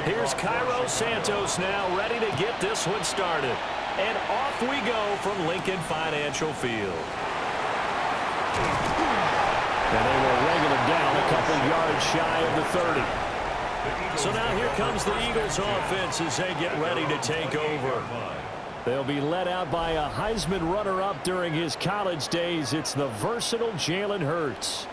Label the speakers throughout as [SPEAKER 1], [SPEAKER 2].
[SPEAKER 1] Here's Cairo Santos now ready to get this one started. And off we go from Lincoln Financial Field. And they will wrangle him down a couple yards shy of the 30. So now here comes the Eagles offense as they get ready to take over. They'll be led out by a Heisman runner-up during his college days. It's the versatile Jalen Hurts.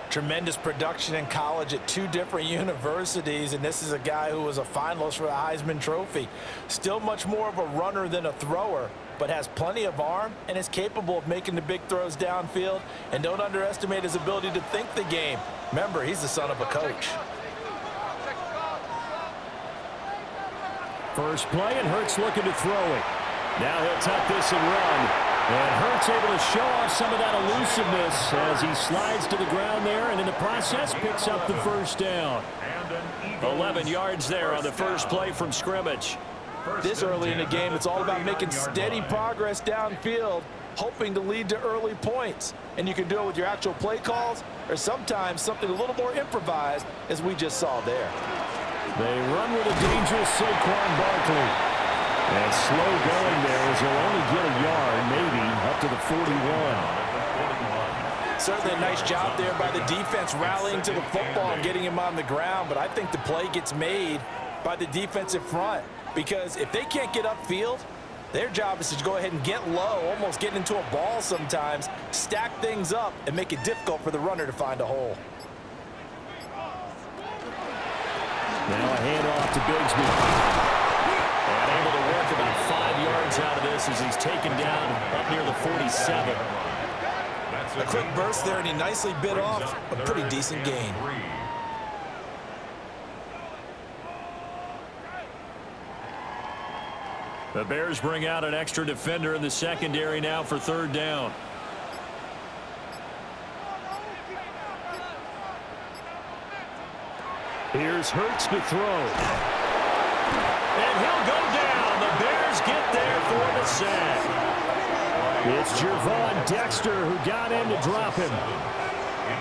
[SPEAKER 2] Tremendous production in college at 2 different universities, and this is a guy who was a finalist for the Heisman Trophy. Still much more of a runner than a thrower, but has plenty of arm and is capable of making the big throws downfield. And don't underestimate his ability to think the game. Remember, he's the son of a coach.
[SPEAKER 1] First play, and Hurts looking to throw it. Now he'll tuck this and run. And Hurts able to show off some of that elusiveness as he slides to the ground there, and in the process picks up the first down. 11 yards there on the first play from scrimmage.
[SPEAKER 2] This early in the game, it's all about making steady progress downfield, hoping to lead to early points. And you can do it with your actual play calls or sometimes something a little more improvised, as we just saw there.
[SPEAKER 1] They run with a dangerous Saquon Barkley. And slow going there as he'll only get a yard, maybe, up to the 41.
[SPEAKER 2] Certainly a nice job there by the defense rallying to the football and getting him on the ground. But I think the play gets made by the defensive front, because if they can't get upfield, their job is to go ahead and get low, almost get into a ball sometimes, stack things up, and make it difficult for the runner to find a hole.
[SPEAKER 1] Now a handoff to Bigsby. And able to work about 5 yards out of this as he's taken down up near the 47.
[SPEAKER 2] A quick burst there, and he nicely bit off a pretty decent gain.
[SPEAKER 1] The Bears bring out an extra defender in the secondary now for third down. Here's Hurts to throw. And he'll go down. The Bears get there for the sack. It's Gervon Dexter who got in to drop him.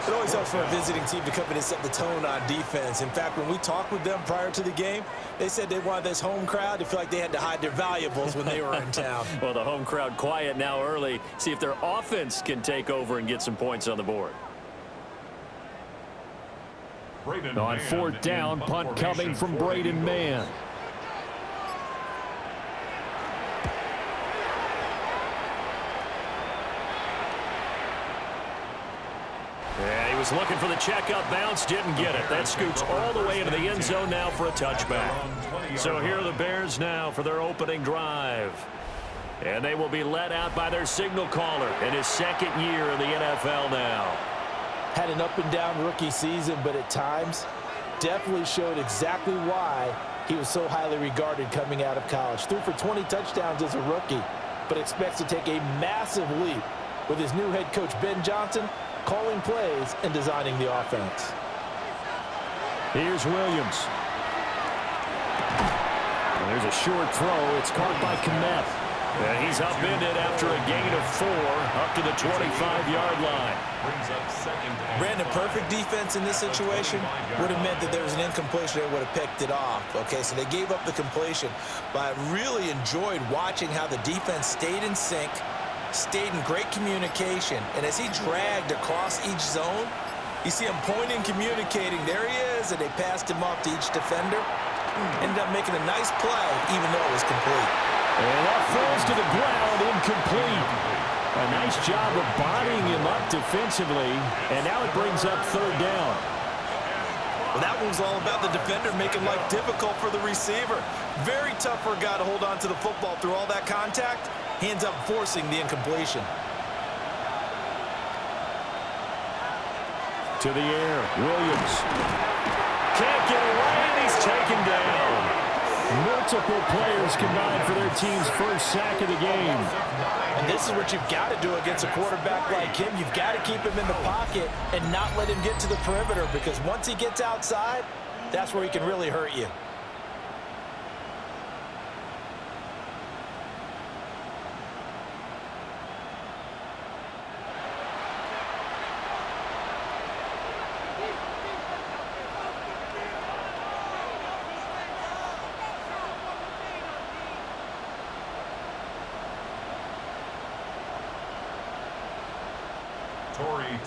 [SPEAKER 2] It always helps for a visiting team to come in and set the tone on defense. In fact, when we talked with them prior to the game, they said they wanted this home crowd to feel like they had to hide their valuables when they were in town.
[SPEAKER 1] Well, the home crowd quiet now early. See if their offense can take over and get some points on the board. On fourth down, punt coming from Braden Mann. Yeah, he was looking for the checkup bounce, didn't get it. That scoots all the way into the end zone now for a touchback. So here are the Bears now for their opening drive. And they will be led out by their signal caller in his second year in the NFL now.
[SPEAKER 2] Had an up-and-down rookie season, but at times definitely showed exactly why he was so highly regarded coming out of college. Threw for 20 touchdowns as a rookie, but expects to take a massive leap with his new head coach, Ben Johnson, calling plays and designing the offense.
[SPEAKER 1] Here's Williams. And there's a short throw. It's caught by Kmet. And he's upended after a gain of 4 up to the 25-yard line.
[SPEAKER 2] Brandon, perfect defense in this situation would have meant that there was an incompletion that would have picked it off. Okay, so they gave up the completion, but I really enjoyed watching how the defense stayed in sync, stayed in great communication, and as he dragged across each zone, you see him pointing, communicating. There he is, and they passed him off to each defender. Ended up making a nice play, even though it was complete.
[SPEAKER 1] And that falls to the ground, incomplete. A nice job of bodying him up defensively, and now it brings up third down.
[SPEAKER 2] Well, that one was all about the defender making life difficult for the receiver. Very tough for a guy to hold on to the football through all that contact. He ends up forcing the incompletion.
[SPEAKER 1] To the air, Williams. Can't get away, and he's taken down. Multiple players combined for their team's first sack of the game.
[SPEAKER 2] And this is what you've got to do against a quarterback like him. You've got to keep him in the pocket and not let him get to the perimeter, because once he gets outside, that's where he can really hurt you.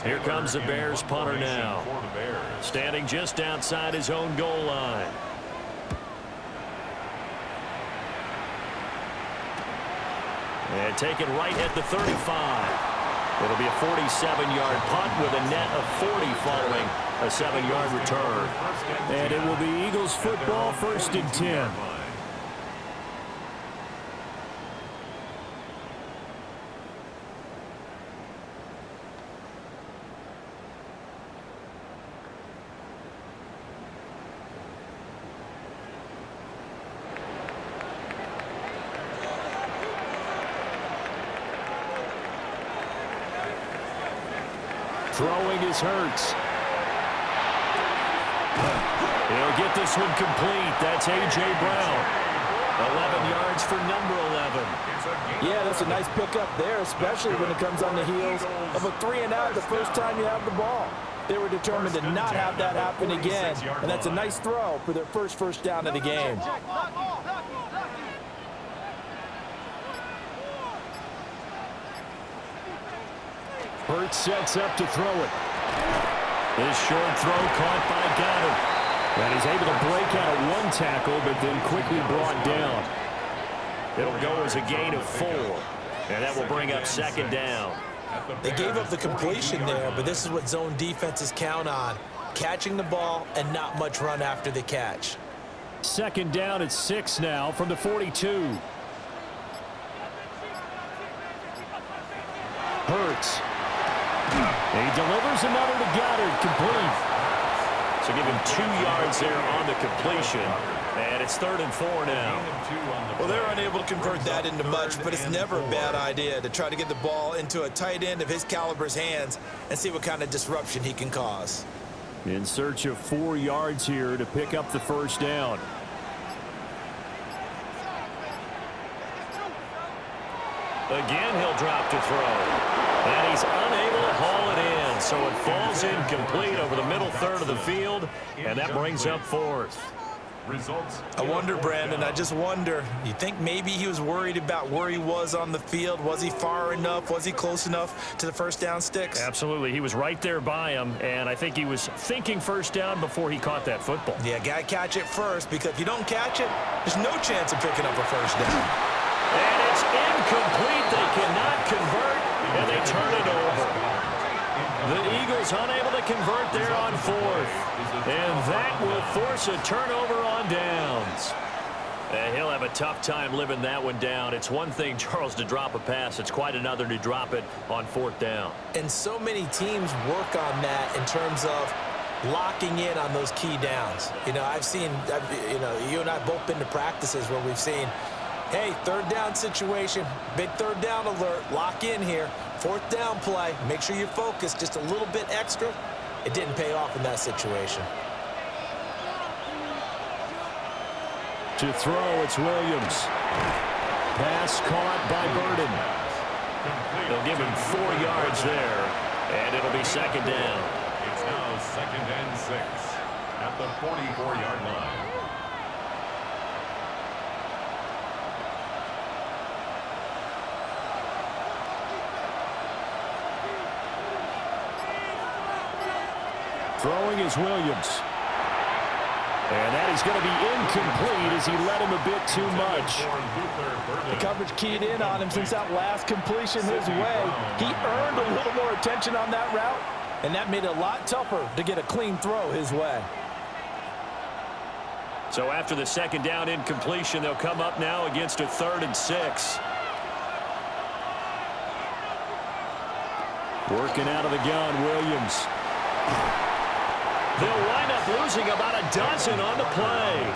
[SPEAKER 1] Here comes the Bears punter now. Standing just outside his own goal line. And taken right at the 35. It'll be a 47-yard punt with a net of 40 following a 7-yard return.
[SPEAKER 3] And it will be Eagles football, 1st and 10. Throwing is Hurts. He'll get this one complete. That's A.J. Brown. 11 yards for number 11.
[SPEAKER 2] Yeah, that's a nice pickup there, especially when it comes on the heels of a 3-and-out the first time you have the ball. They were determined to not have that happen again, and that's a nice throw for their first down of the game.
[SPEAKER 3] Hurts sets up to throw it.
[SPEAKER 1] This short throw caught by Goddard.
[SPEAKER 3] And he's able to break out of one tackle, but then quickly brought down.
[SPEAKER 1] It'll go as a gain of 4. And that will bring up 2nd down.
[SPEAKER 2] They gave up the completion there, but this is what zone defenses count on. Catching the ball and not much run after the catch.
[SPEAKER 3] 2nd down at 6 now from the 42. Hurts. He delivers another to Goddard, complete.
[SPEAKER 1] So give him 2 yards there on the completion. And it's 3rd and 4 now.
[SPEAKER 2] Well, they're unable to convert that into much, but it's never a bad idea to try to get the ball into a tight end of his caliber's hands and see what kind of disruption he can cause.
[SPEAKER 3] In search of 4 yards here to pick up the 1st down.
[SPEAKER 1] Again, he'll drop to throw. And he's unable to haul it in. So it falls incomplete over the middle third of the field. And that brings up 4th.
[SPEAKER 2] I wonder, Brandon, I just wonder, you think maybe he was worried about where he was on the field? Was he far enough? Was he close enough to the 1st down sticks?
[SPEAKER 1] Absolutely. He was right there by him, and I think he was thinking 1st down before he caught that football.
[SPEAKER 2] Yeah, got to catch it first, because if you don't catch it, there's no chance of picking up a 1st down.
[SPEAKER 1] And it's incomplete. They cannot convert, and they turn it over. The Eagles unable to convert there on 4th. And that will force a turnover on downs. He'll have a tough time living that one down. It's one thing, Charles, to drop a pass. It's quite another to drop it on 4th down.
[SPEAKER 2] And so many teams work on that in terms of locking in on those key downs. You know, you and I both been to practices where we've seen, hey, 3rd down situation, big 3rd down alert, lock in here. 4th down play, make sure you're focused just a little bit extra. It didn't pay off in that situation.
[SPEAKER 3] To throw, it's Williams. Pass caught by Burden.
[SPEAKER 1] They'll give him 4 yards there, and it'll be 2nd down.
[SPEAKER 4] It's now 2nd and 6 at the 44-yard line.
[SPEAKER 3] Throwing is Williams. And that is going to be incomplete as he led him a bit too much.
[SPEAKER 2] The coverage keyed in on him since that last completion his way. He earned a little more attention on that route, and that made it a lot tougher to get a clean throw his way.
[SPEAKER 1] So after the 2nd down incompletion, they'll come up now against a 3rd and 6.
[SPEAKER 3] Working out of the gun, Williams.
[SPEAKER 1] They'll wind up losing about a dozen on the play.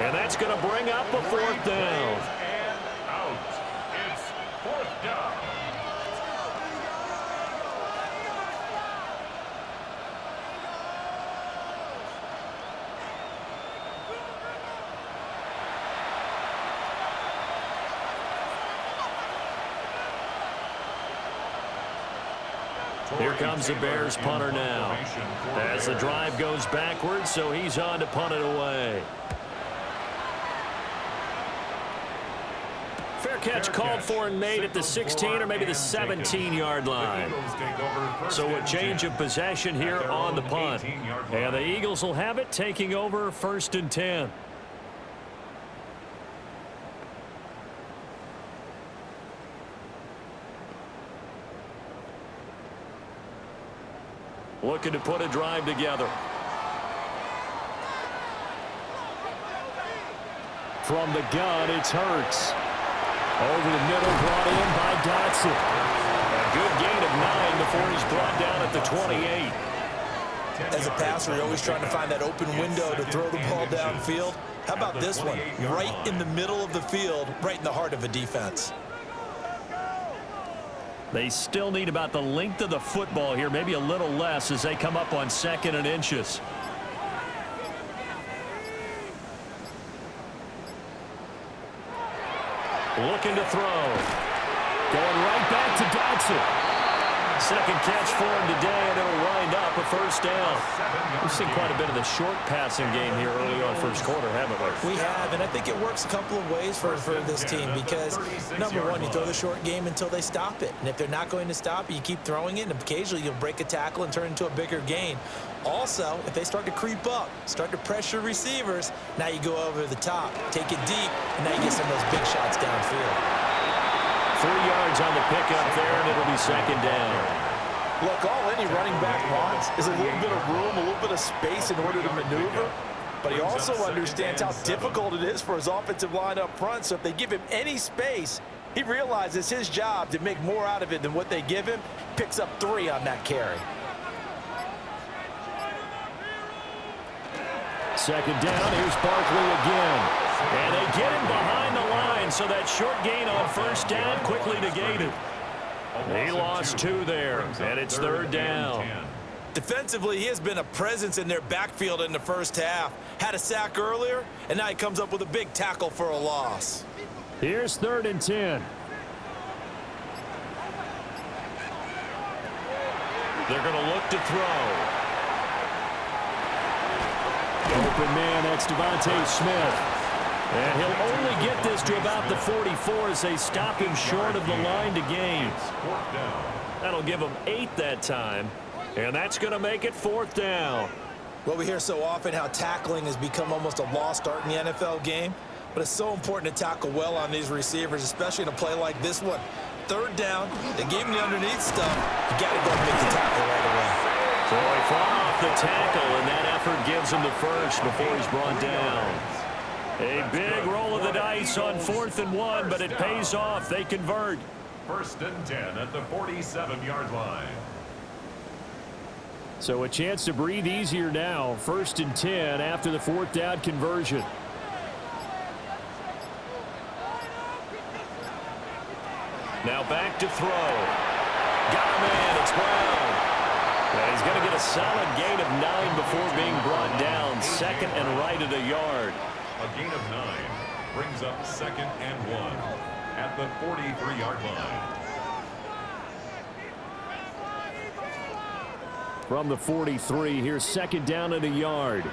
[SPEAKER 1] And that's going to bring up a 4th down.
[SPEAKER 4] And out. It's 4th down.
[SPEAKER 1] Here comes the Bears punter now. As the drive goes backwards, so he's on to punt it away. Fair catch called for and made at the 16 or maybe the 17-yard line. So a change of possession here on the punt. And the Eagles will have it, taking over 1st and 10. Looking to put a drive together. From the gun, it's Hurts. Over the middle, brought in by Dotson. A good gain of 9 before he's brought down at the 28.
[SPEAKER 2] As a passer, you're always trying to find that open window to throw the ball downfield. How about this one? Right in the middle of the field, right in the heart of a defense.
[SPEAKER 1] They still need about the length of the football here, maybe a little less as they come up on 2nd and inches. Looking to throw. Going right back to Dotson. Second catch for him today, and it'll wind up a 1st down. We've seen quite a bit of the short passing game here early on 1st quarter, haven't we?
[SPEAKER 2] We have, and I think it works a couple of ways for this team because, number one, you throw the short game until they stop it. And if they're not going to stop it, you keep throwing it, and occasionally you'll break a tackle and turn it into a bigger gain. Also, if they start to creep up, start to pressure receivers, now you go over the top, take it deep, and now you get some of those big shots downfield.
[SPEAKER 1] 3 yards on the pickup there, and it'll be 2nd down.
[SPEAKER 2] Look, all any running back wants is a little bit of room, a little bit of space in order to maneuver. But he also understands how difficult it is for his offensive line up front. So if they give him any space, he realizes his job to make more out of it than what they give him. Picks up 3 on that carry.
[SPEAKER 1] 2nd down, here's Barkley again. And they get him behind the line, so that short gain on 1st down quickly negated. He lost 2 there, and it's 3rd down.
[SPEAKER 2] Defensively, he has been a presence in their backfield in the 1st half. Had a sack earlier, and now he comes up with a big tackle for a loss.
[SPEAKER 1] Here's 3rd and 10. They're going to look to throw. Open man, that's Devontae Smith. And he'll only get this to about the 44 as they stop him short of the line to gain. That'll give him 8 that time. And that's going to make it 4th down.
[SPEAKER 2] Well, we hear so often how tackling has become almost a lost art in the NFL game. But it's so important to tackle well on these receivers, especially in a play like this one. 3rd down, they gave him the underneath stuff. You got to go and make the tackle right away.
[SPEAKER 1] So he fought off the tackle, and that effort gives him the 1st before he's brought down. A big roll of the dice on 4th and 1, but it pays off. They convert.
[SPEAKER 4] 1st and 10 at the 47-yard line.
[SPEAKER 1] So a chance to breathe easier now. 1st and 10 after the 4th down conversion. Now back to throw. Got a man. It's Brown. And he's going to get a solid gain of 9 before being brought down. 2nd and right at a yard.
[SPEAKER 4] A gain of 9 brings up 2nd and 1 at the 43-yard line.
[SPEAKER 1] From the 43, here's 2nd down and a yard.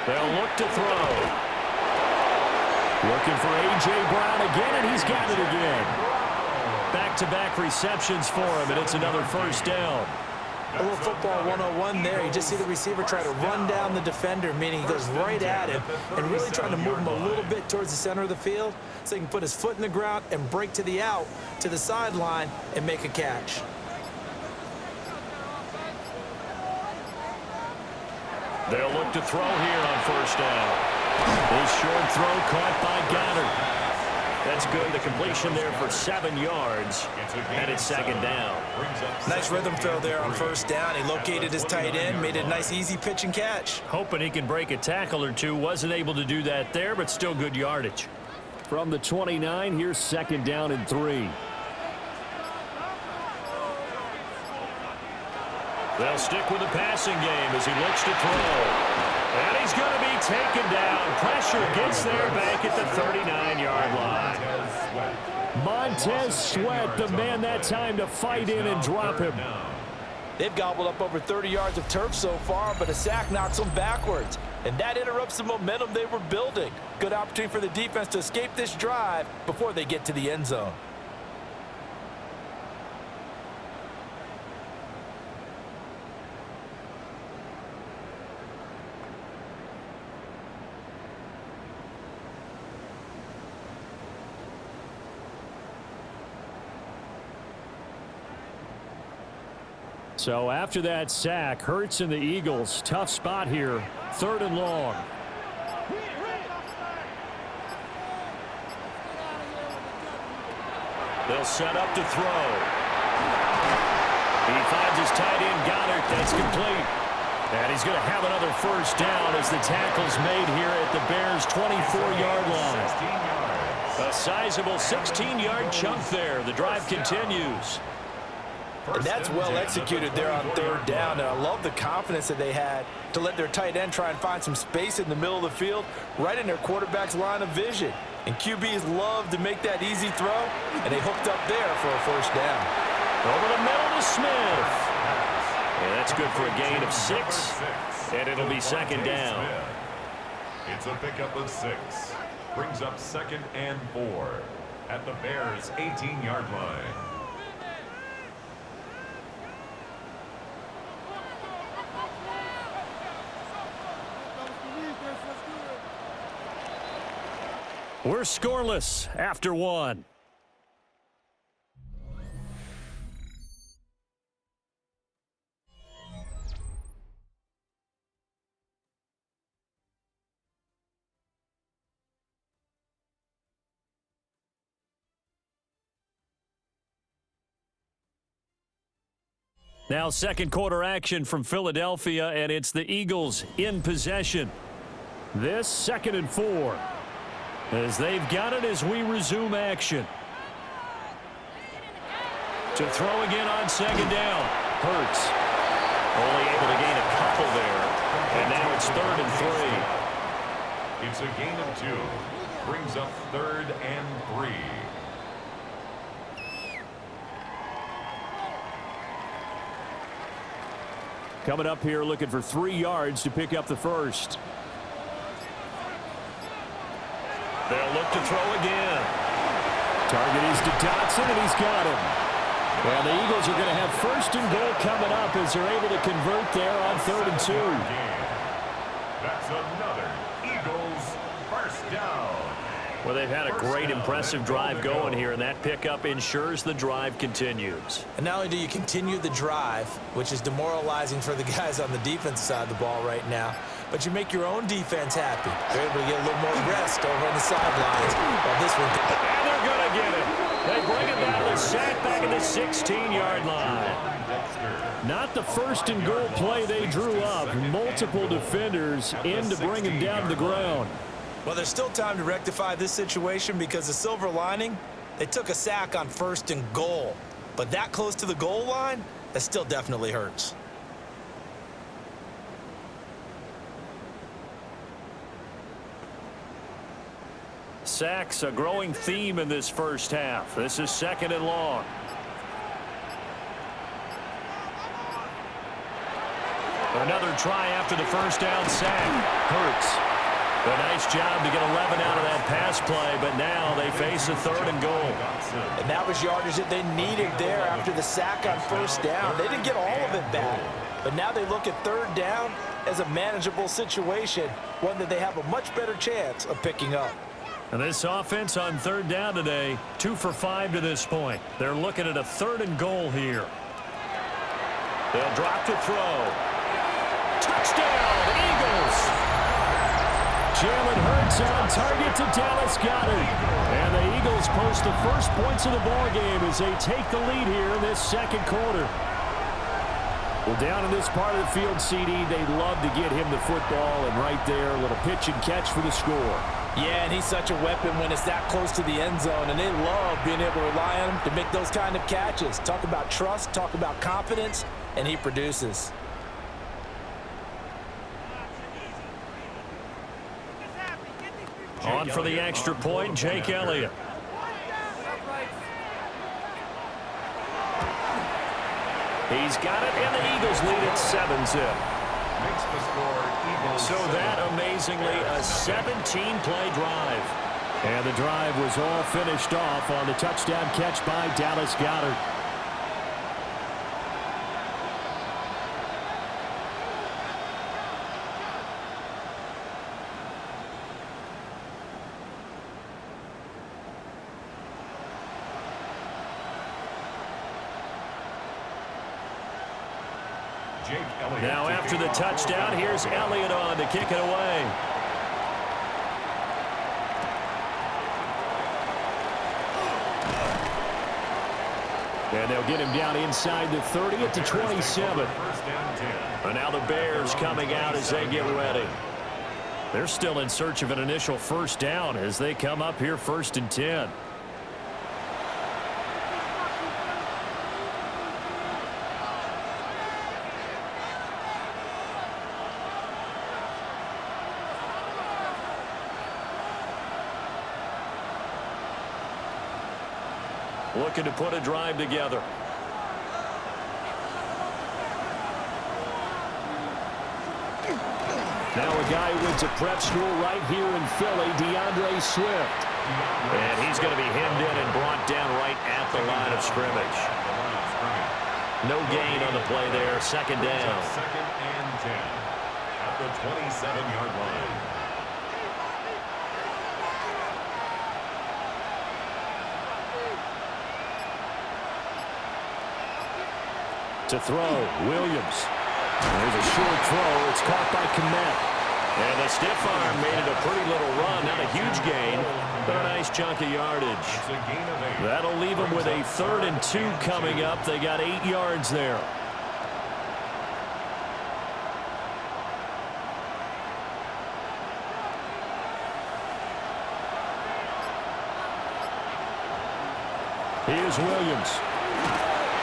[SPEAKER 1] They'll look to throw. Looking for A.J. Brown again, and he's got it again. Back-to-back receptions for him, and it's another 1st down.
[SPEAKER 2] A little football 101 there. You just see the receiver try to run down the defender, meaning he goes right at him and really trying to move him a little bit towards the center of the field so he can put his foot in the ground and break to the out, to the sideline, and make a catch.
[SPEAKER 1] They'll look to throw here on 1st down. His short throw caught by Goddard. That's good. The completion there for 7 yards, and it's 2nd down.
[SPEAKER 2] Nice rhythm throw there on 1st down. He located his tight end, made a nice easy pitch and catch.
[SPEAKER 1] Hoping he can break a tackle or two. Wasn't able to do that there, but still good yardage. From the 29, here's 2nd down and 3. They'll stick with the passing game as he looks to throw. And he's going to be taken down. Pressure gets there back at the 39-yard line. Montez Sweat, the man that time to fight in and drop him.
[SPEAKER 2] They've gobbled up over 30 yards of turf so far, but a sack knocks them backwards. And that interrupts the momentum they were building. Good opportunity for the defense to escape this drive before they get to the end zone.
[SPEAKER 1] So after that sack, Hurts and the Eagles, tough spot here, 3rd and long.
[SPEAKER 3] They'll set up to throw. He finds his tight end, Goddard. That's complete. And he's going to have another first down as the tackle's made here at the Bears' 24-yard line. A sizable 16-yard chunk there. The drive continues.
[SPEAKER 2] And that's well executed there on 3rd down. And I love the confidence that they had to let their tight end try and find some space in the middle of the field, right in their quarterback's line of vision. And QBs love to make that easy throw, and they hooked up there for a first down.
[SPEAKER 3] Over the middle to Smith. Yeah, that's good for a gain of 6, and it'll be 2nd down.
[SPEAKER 4] It's a pickup of 6. Brings up 2nd and 4 at the Bears' 18-yard line.
[SPEAKER 1] We're scoreless after 1. Now 2nd quarter action from Philadelphia, and it's the Eagles in possession. This 2nd and 4. As they've got it as we resume action. To throw again on 2nd down. Hurts. Only able to gain a couple there. And now it's 3rd and 3.
[SPEAKER 4] It's a gain of 2. Brings up 3rd and 3.
[SPEAKER 1] Coming up here looking for 3 yards to pick up the first.
[SPEAKER 3] They'll look to throw again.
[SPEAKER 1] Target is to Dotson, and he's got him. Well, the Eagles are going to have 1st and goal coming up as they're able to convert there on 3rd and 2.
[SPEAKER 4] That's another Eagles first down.
[SPEAKER 3] Well, they've had a great, impressive drive going here, and that pickup ensures the drive continues.
[SPEAKER 2] And not only do you continue the drive, which is demoralizing for the guys on the defensive side of the ball right now, but you make your own defense happy. They're able to get a little more rest over on the sidelines. Well, this one,
[SPEAKER 3] and they're going to get it. They bring it down to sack back at the 16-yard line.
[SPEAKER 1] Not the 1st and goal play they drew up. Multiple defenders in to bring him down to the ground.
[SPEAKER 2] well, there's still time to rectify this situation because the silver lining, they took a sack on 1st and goal. But that close to the goal line, that still definitely hurts.
[SPEAKER 1] Sacks, a growing theme in this first half. This is 2nd and long. Another try after the first down sack. Hurts. A nice job to get 11 out of that pass play, but now they face a 3rd and goal.
[SPEAKER 2] And that was yardage that they needed there after the sack on 1st down. They didn't get all of it back, but now they look at 3rd down as a manageable situation, one that they have a much better chance of picking up.
[SPEAKER 1] And this offense on 3rd down today, 2 for 5 to this point. They're looking at a 3rd and goal here.
[SPEAKER 3] They'll drop to throw. Touchdown, Eagles!
[SPEAKER 1] Jalen Hurts on target to Dallas Goedert. And the Eagles post the first points of the ballgame as they take the lead here in this 2nd quarter. Well, down in this part of the field, CD, they love to get him the football, and right there, a little pitch and catch for the score.
[SPEAKER 2] Yeah, and he's such a weapon when it's that close to the end zone, and they love being able to rely on him to make those kind of catches. Talk about trust, talk about confidence, and he produces.
[SPEAKER 1] On for the extra point, Jake Elliott. He's got it, and the Eagles lead at 7-zip.
[SPEAKER 4] Makes the score Eagles.
[SPEAKER 1] So that, amazingly, a 17-play drive. And the drive was all finished off on the touchdown catch by Dallas Goedert. Now after the touchdown, here's Elliott on to kick it away. And they'll get him down inside the 30 at the 27. And now the Bears coming out as they get ready. They're still in search of an initial first down as they come up here 1st and 10. Looking to put a drive together. Now a guy who went to prep school right here in Philly, DeAndre Swift. And he's going to be hemmed in and brought down right at the line of scrimmage. No gain on the play there. 2nd down.
[SPEAKER 4] 2nd and 10 at the 27-yard line.
[SPEAKER 1] To throw, Williams. There's a short throw. It's caught by Kmet. And the stiff arm made it a pretty little run. Not a huge gain, but a nice chunk of yardage. That'll leave them with a 3rd and 2 coming up. They got 8 yards there. Here's Williams.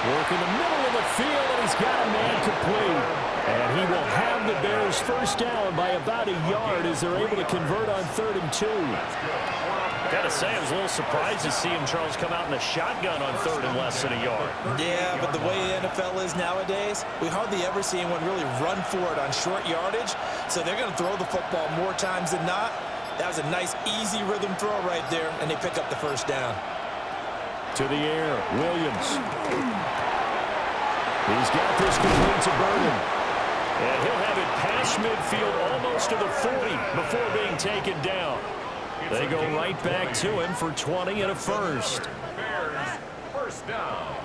[SPEAKER 1] Work in the middle of the field, and he's got a man complete. And he will have the Bears first down by about a yard as they're able to convert on 3rd and 2. Gotta say, I was a little surprised to see him, Charles, come out in a shotgun on 3rd and less than a yard.
[SPEAKER 2] Yeah, but the way the NFL is nowadays, we hardly ever see anyone really run for it on short yardage. So they're going to throw the football more times than not. That was a nice, easy rhythm throw right there, and they pick up the first down.
[SPEAKER 1] To the air, Williams. He's got this complete to Burton. And he'll have it past midfield almost to the 40 before being taken down. They go right back to him for 20 and a first.
[SPEAKER 4] Bears first down.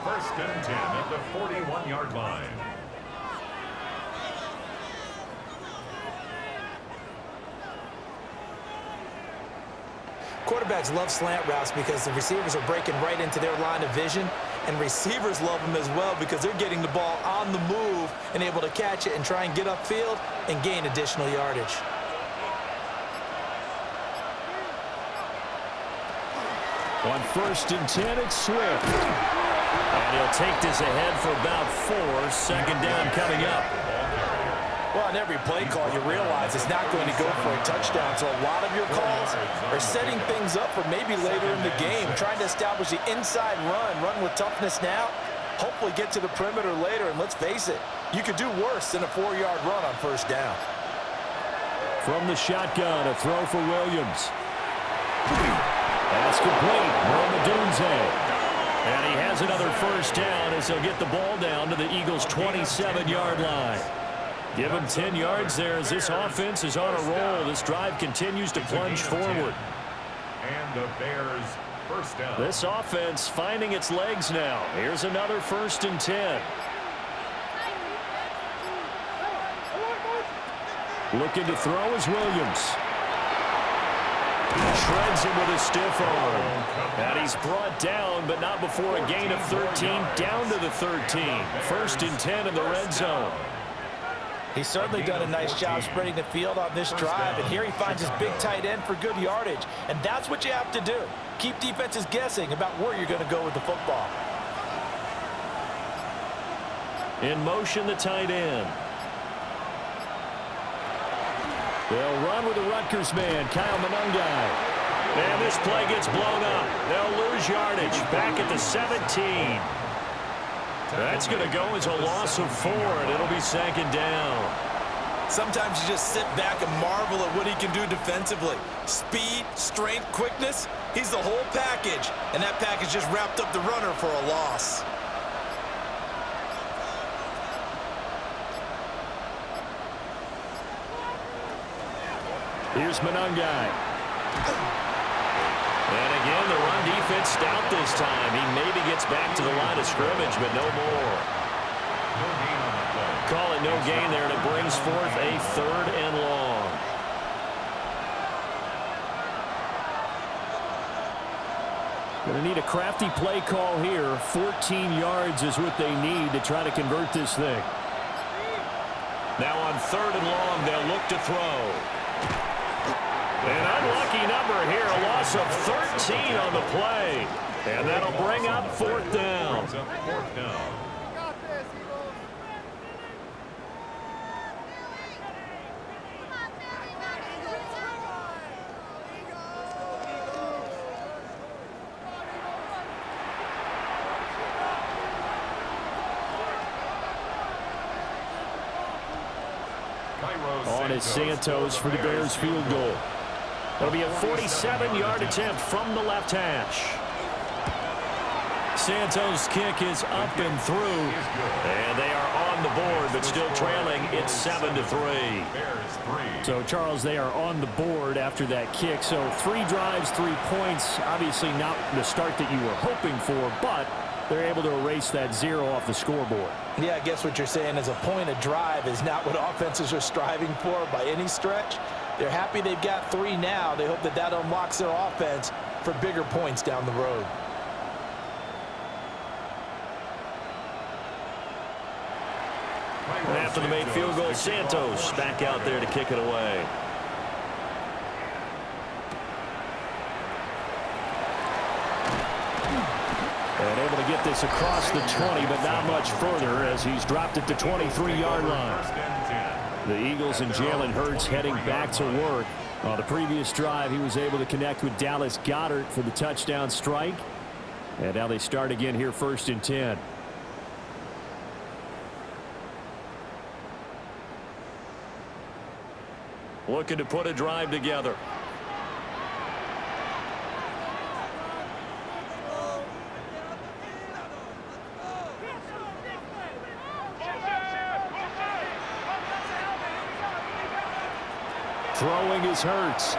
[SPEAKER 4] 1st and 10 at the 41-yard line.
[SPEAKER 2] Quarterbacks love slant routes because the receivers are breaking right into their line of vision, and receivers love them as well because they're getting the ball on the move and able to catch it and try and get upfield and gain additional yardage.
[SPEAKER 1] On 1st and 10, it's Swift. And he'll take this ahead for about 4. 2nd down coming up.
[SPEAKER 2] Well, on every play call, you realize it's not going to go for a touchdown. So a lot of your calls are setting things up for maybe later in the game, trying to establish the inside run with toughness now, hopefully get to the perimeter later. And let's face it, you could do worse than a 4-yard run on 1st down.
[SPEAKER 1] From the shotgun, a throw for Williams. That's complete. Romadunze. And he has another first down as he'll get the ball down to the Eagles' 27-yard line. Give him 10 yards there as this offense is on a roll. This drive continues to plunge forward.
[SPEAKER 4] And the Bears first down.
[SPEAKER 1] This offense finding its legs now. Here's another 1st and 10. Looking to throw is Williams. Shreds him with a stiff arm. And he's brought down, but not before a gain of 13, down to the 13. 1st and 10 in the red zone.
[SPEAKER 2] He's certainly done a nice job spreading the field on this drive, and here he finds his big tight end for good yardage. And that's what you have to do. Keep defenses guessing about where you're going to go with the football.
[SPEAKER 1] In motion, the tight end. They'll run with the Rutgers man, Kyle Monangai. And this play gets blown up. They'll lose yardage back at the 17. That's going to go as a loss of 4, and it'll be 2nd down.
[SPEAKER 2] Sometimes you just sit back and marvel at what he can do defensively. Speed, strength, quickness, he's the whole package. And that package just wrapped up the runner for a loss.
[SPEAKER 1] Here's Monangai. And again, the run defense stout this time. He maybe gets back to the line of scrimmage, but no more. Call it no gain there, and it brings forth a 3rd and long. Going to need a crafty play call here. 14 yards is what they need to try to convert this thing. Now on 3rd and long, they'll look to throw. An unlucky number here, a loss of 13 on the play. And that'll bring up 4th down. On is Santos for the Bears field goal. It'll be a 47-yard attempt from the left hash. Santos' kick is up and through, and they are on the board, but still trailing. It's 7-3. So, Charles, they are on the board after that kick. So 3 drives, 3 points. Obviously not the start that you were hoping for, but they're able to erase that 0 off the scoreboard.
[SPEAKER 2] Yeah, I guess what you're saying is a point of drive is not what offenses are striving for by any stretch. They're happy they've got 3 now. They hope that that unlocks their offense for bigger points down the road.
[SPEAKER 1] And after the made field goal, Santos back out there to kick it away. And able to get this across the 20, but not much further as he's dropped it to 23-yard line. The Eagles and Jalen Hurts heading back to work. On the previous drive, he was able to connect with Dallas Goedert for the touchdown strike. And now they start again here, 1st and 10. Looking to put a drive together. Throwing is Hurts.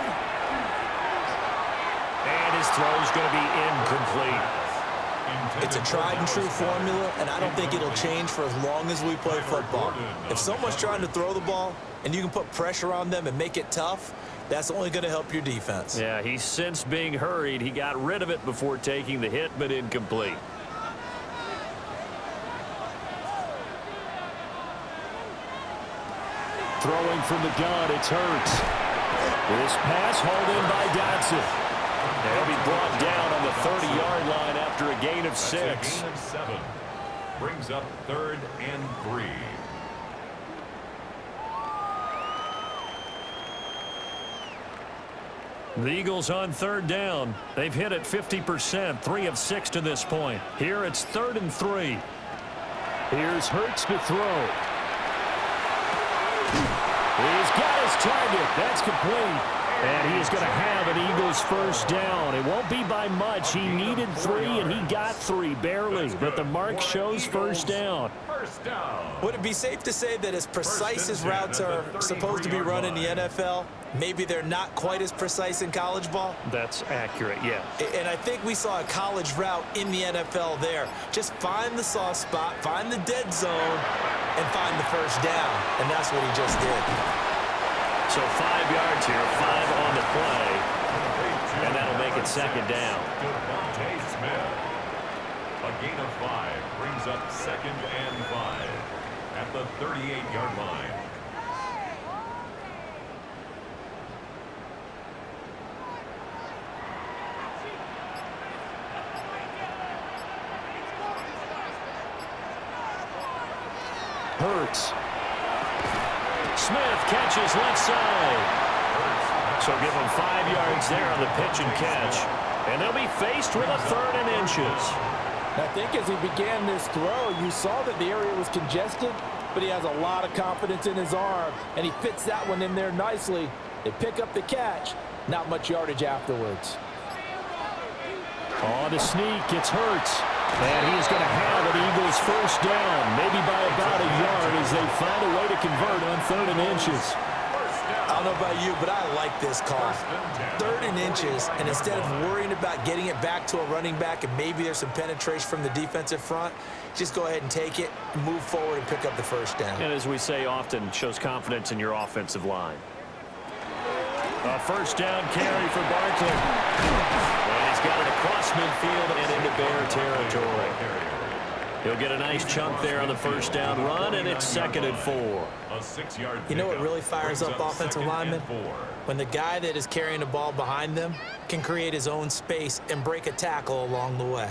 [SPEAKER 1] And his throw's going to be incomplete.
[SPEAKER 2] It's a tried and true formula, and I don't think it'll change for as long as we play football. If someone's trying to throw the ball and you can put pressure on them and make it tough, that's only going to help your defense.
[SPEAKER 1] Yeah, he's since being hurried. He got rid of it before taking the hit, but incomplete. Throwing from the gun, it's Hurts. This pass hauled in by Dotson. He'll be brought down on the 30-yard line after a gain of 6.
[SPEAKER 4] That's a gain of 7. Brings up 3rd and 3.
[SPEAKER 1] The Eagles on 3rd down. They've hit it 50%, 3 of 6 to this point. Here it's 3rd and 3. Here's Hurts to throw. He's got his target. That's complete. And he is going to have an Eagles 1st down. It won't be by much. He needed 3, and he got 3, barely. But the mark shows 1st down.
[SPEAKER 2] Would it be safe to say that as precise as routes are supposed to be run in the NFL, maybe they're not quite as precise in college ball?
[SPEAKER 1] That's accurate, yeah.
[SPEAKER 2] And I think we saw a college route in the NFL there. Just find the soft spot, find the dead zone, and find the 1st down. And that's what he just did.
[SPEAKER 1] So 5 yards here, 5 on the play. And that'll make it 2nd down.
[SPEAKER 4] A gain of 5 brings up 2nd and 5 at the 38-yard line.
[SPEAKER 1] Hurts. Smith catches left side. So give them 5 yards there on the pitch and catch. And they'll be faced with a 3rd and inches.
[SPEAKER 2] I think as he began this throw, you saw that the area was congested, but he has a lot of confidence in his arm, and he fits that one in there nicely. They pick up the catch, not much yardage afterwards.
[SPEAKER 1] Oh, the sneak, it's Hurts. And he's going to have an Eagles first down, maybe by about a yard as they find a way to convert on 3rd and inches.
[SPEAKER 2] I don't know about you, but I like this call. 3rd and inches, and instead of worrying about getting it back to a running back and maybe there's some penetration from the defensive front, just go ahead and take it, move forward, and pick up the first down.
[SPEAKER 3] And as we say often, shows confidence in your offensive line. A first down carry for Barkley. And he's got it across midfield and into Bear territory. He'll get a nice chunk there on the first down run, and it's 2nd and 4.
[SPEAKER 2] You know what really fires up offensive linemen? When the guy that is carrying the ball behind them can create his own space and break a tackle along the way.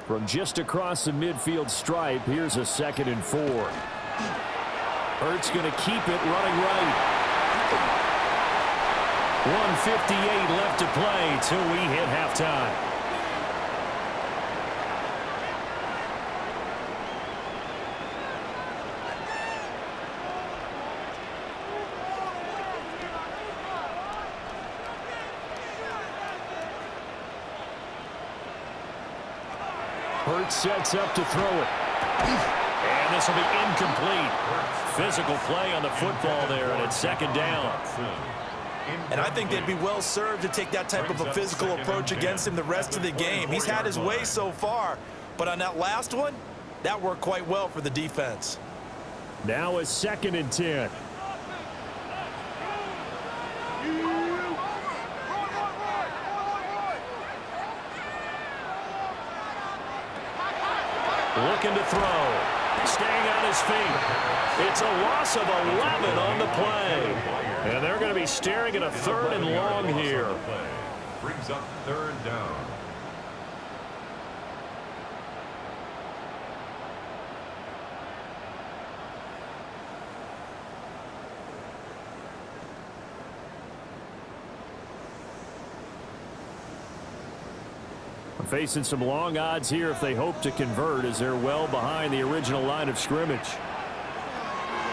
[SPEAKER 1] From just across the midfield stripe, here's a 2nd and 4. Hurts going to keep it running right. 1:58 left to play till we hit halftime. Hurts sets up to throw it. And this will be incomplete. Physical play on the football there, and it's 2nd down.
[SPEAKER 2] And I think they'd be well served to take that type of a physical approach against him the rest of the game. He's had his way so far, but on that last one, that worked quite well for the defense.
[SPEAKER 1] Now a 2nd and 10.
[SPEAKER 3] Looking to throw. Staying on his feet. It's a loss of 11 on the play. And they're going to be staring at a 3rd and long here.
[SPEAKER 4] Brings up 3rd down.
[SPEAKER 1] Facing some long odds here if they hope to convert, as they're well behind the original line of scrimmage.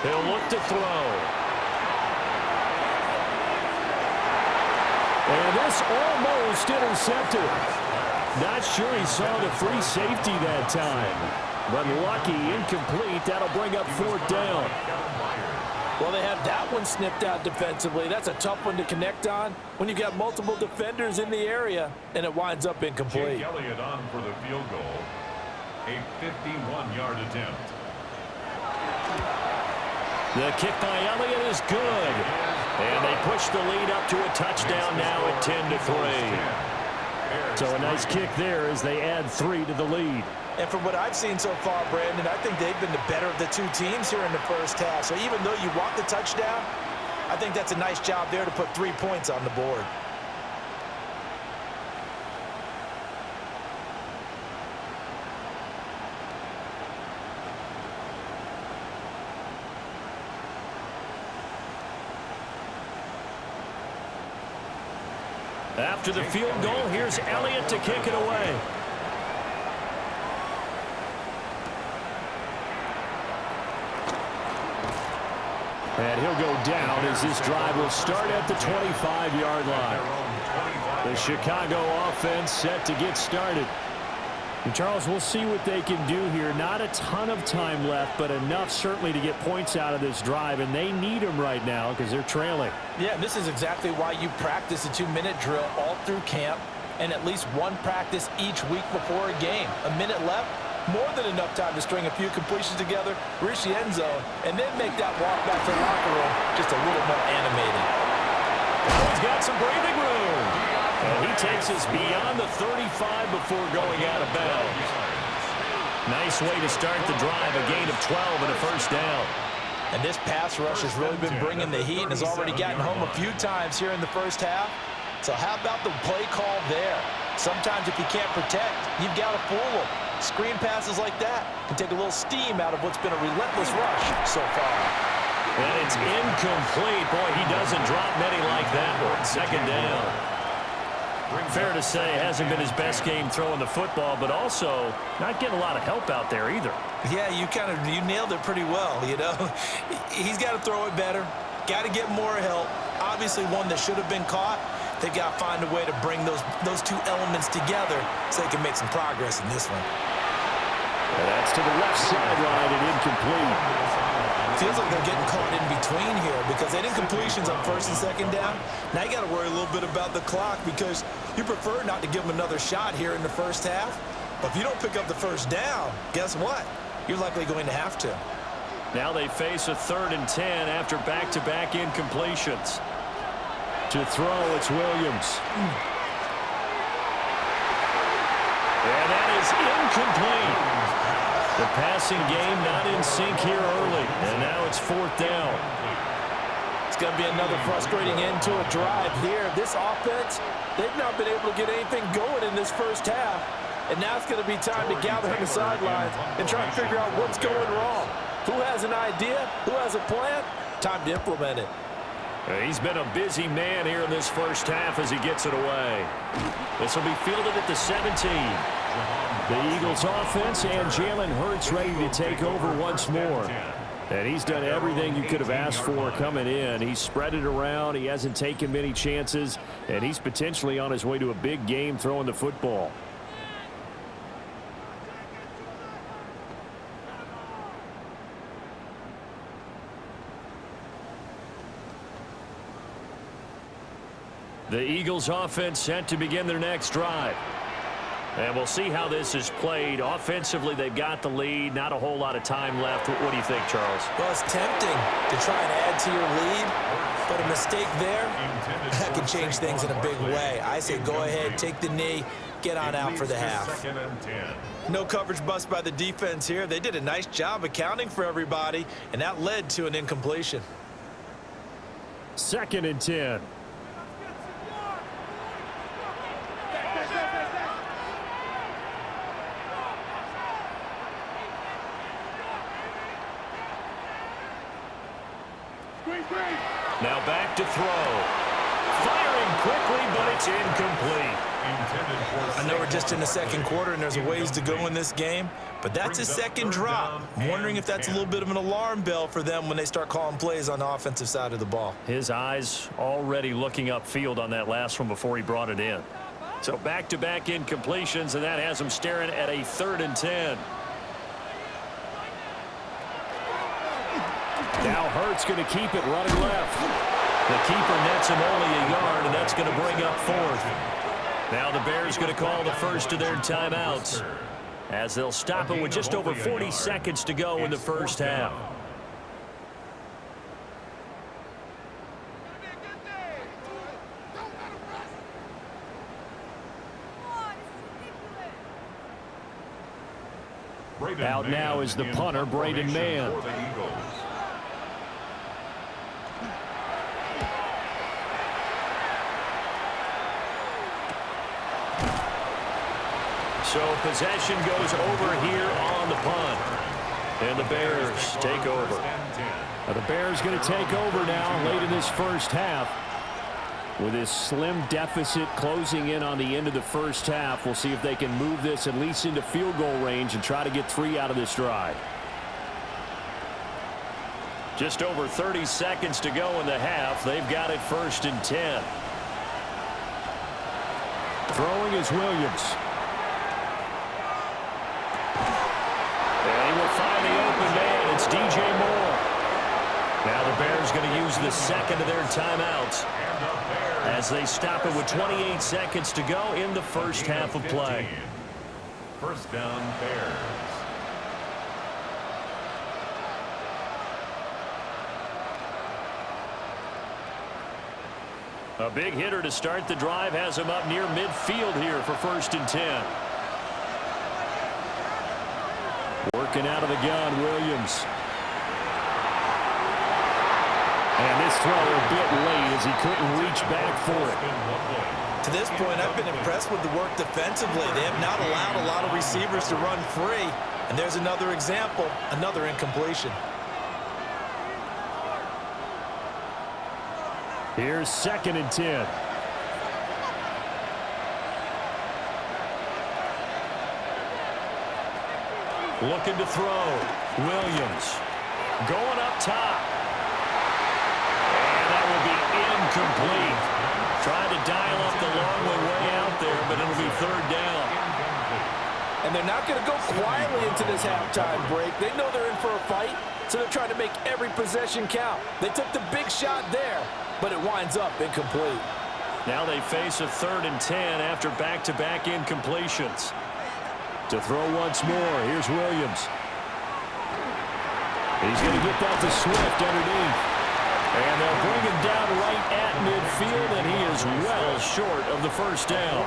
[SPEAKER 3] They'll look to throw.
[SPEAKER 1] And this almost intercepted. Not sure he saw the free safety that time. But lucky, incomplete. That'll bring up 4th down.
[SPEAKER 2] Well, they have that one snipped out defensively. That's a tough one to connect on when you got multiple defenders in the area, and it winds up incomplete.
[SPEAKER 4] Jake Elliott on for the field goal. A 51-yard attempt.
[SPEAKER 1] The kick by Elliott is good. And they push the lead up to a touchdown now at 10-3. So a nice kick there as they add 3 to the lead.
[SPEAKER 2] And from what I've seen so far, Brandon, I think they've been the better of the two teams here in the first half. So even though you want the touchdown, I think that's a nice job there to put 3 points on the board.
[SPEAKER 1] After the field goal, here's Elliott to kick it away. And he'll go down as this drive will start at the 25-yard line. The Chicago offense set to get started. And Charles, we'll see what they can do here. Not a ton of time left, but enough certainly to get points out of this drive, and they need them right now because they're trailing.
[SPEAKER 2] Yeah, this is exactly why you practice a 2-minute drill all through camp and at least one practice each week before a game. A minute left, more than enough time to string a few completions together, reach the end zone, and then make that walk back to the locker room just a little more animated.
[SPEAKER 1] Oh, he's got some breathing room. And he takes us beyond the 35 before going out of bounds. Nice way to start the drive, a gain of 12 and a first down.
[SPEAKER 2] And this pass rush has really been bringing the heat and has already gotten home a few times here in the first half. So how about the play call there? Sometimes if you can't protect, you've got to fool them. Screen passes like that can take a little steam out of what's been a relentless rush so far.
[SPEAKER 1] And it's incomplete. Boy, he doesn't drop many like that one. Second down. Fair to say, hasn't been his best game throwing the football, but also not getting a lot of help out there either.
[SPEAKER 2] Yeah, you nailed it pretty well, you know. He's got to throw it better, got to get more help. Obviously one that should have been caught. They've got to find a way to bring those two elements together so they can make some progress in this one.
[SPEAKER 1] And that's to the left sideline and incomplete.
[SPEAKER 2] Feels like they're getting caught in between here because they did completions on first and second down. Now you got to worry a little bit about the clock because you prefer not to give them another shot here in the first half. But if you don't pick up the first down, guess what? You're likely going to have to.
[SPEAKER 1] Now they face a 3rd and 10 after back-to-back incompletions. To throw, it's Williams. And that is incomplete. The passing game not in sync here early, and now it's 4th down.
[SPEAKER 5] It's going to be another frustrating end to a drive here. This offense, they've not been able to get anything going in this first half, and now it's going to be time to gather on the sidelines and try and figure out what's going wrong. Who has an idea? Who has a plan? Time to implement it.
[SPEAKER 1] He's been a busy man here in this first half as he gets it away. This will be fielded at the 17. The Eagles offense and Jalen Hurts ready to take over once more. And he's done everything you could have asked for coming in. He's spread it around. He hasn't taken many chances. And he's potentially on his way to a big game throwing the football. The Eagles offense set to begin their next drive. And we'll see how this is played. Offensively, they've got the lead. Not a whole lot of time left. What do you think, Charles?
[SPEAKER 2] Well, it's tempting to try and add to your lead, but a mistake there that can change things in a big way. I say go ahead, take the knee, get on out for the half. No coverage bust by the defense here. They did a nice job accounting for everybody, and that led to an incompletion.
[SPEAKER 1] 2nd and 10. Now back to throw. Firing quickly, but it's incomplete.
[SPEAKER 2] I know we're just in the second quarter and there's a ways to go in this game, but that's his second drop. I'm wondering if that's a little bit of an alarm bell for them when they start calling plays on the offensive side of the ball.
[SPEAKER 1] His eyes already looking upfield on that last one before he brought it in. So back-to-back incompletions, and that has him staring at a 3rd and 10. Now Hurts going to keep it running left. The keeper nets him only a yard, and that's going to bring up 4th. Now the Bears going to call the first of their timeouts as they'll stop it with just over 40 seconds to go in the first half. Out now is the punter, Braden Mann. So possession goes over here on the punt. And the Bears take over. Now the Bears going to take over now late in this first half. With this slim deficit closing in on the end of the first half, we'll see if they can move this at least into field goal range and try to get 3 out of this drive. Just over 30 seconds to go in the half. They've got it 1st and 10. Throwing is Williams. And he will find the open man. It's DJ Moore. Now the Bears going to use the second of their timeouts as they stop it with 28 seconds to go in the first half of play.
[SPEAKER 4] First down, Bears.
[SPEAKER 1] A big hitter to start the drive has him up near midfield here for 1st and 10. Working out of the gun, Williams. And this throw a bit late as he couldn't reach back for it.
[SPEAKER 2] To this point, I've been impressed with the work defensively. They have not allowed a lot of receivers to run free. And there's another example, another incompletion.
[SPEAKER 1] Here's 2nd and 10. Looking to throw. Williams going up top. And that will be incomplete. Trying to dial up the long one way out there, but it'll be third down.
[SPEAKER 5] And they're not going to go quietly into this halftime break. They know they're in for a fight, so they're trying to make every possession count. They took the big shot there, but it winds up incomplete.
[SPEAKER 1] Now they face a 3rd and 10 after back-to-back incompletions. To throw once more, here's Williams. He's going to get that to Swift underneath. And they'll bring him down right at midfield, and he is well short of the first down.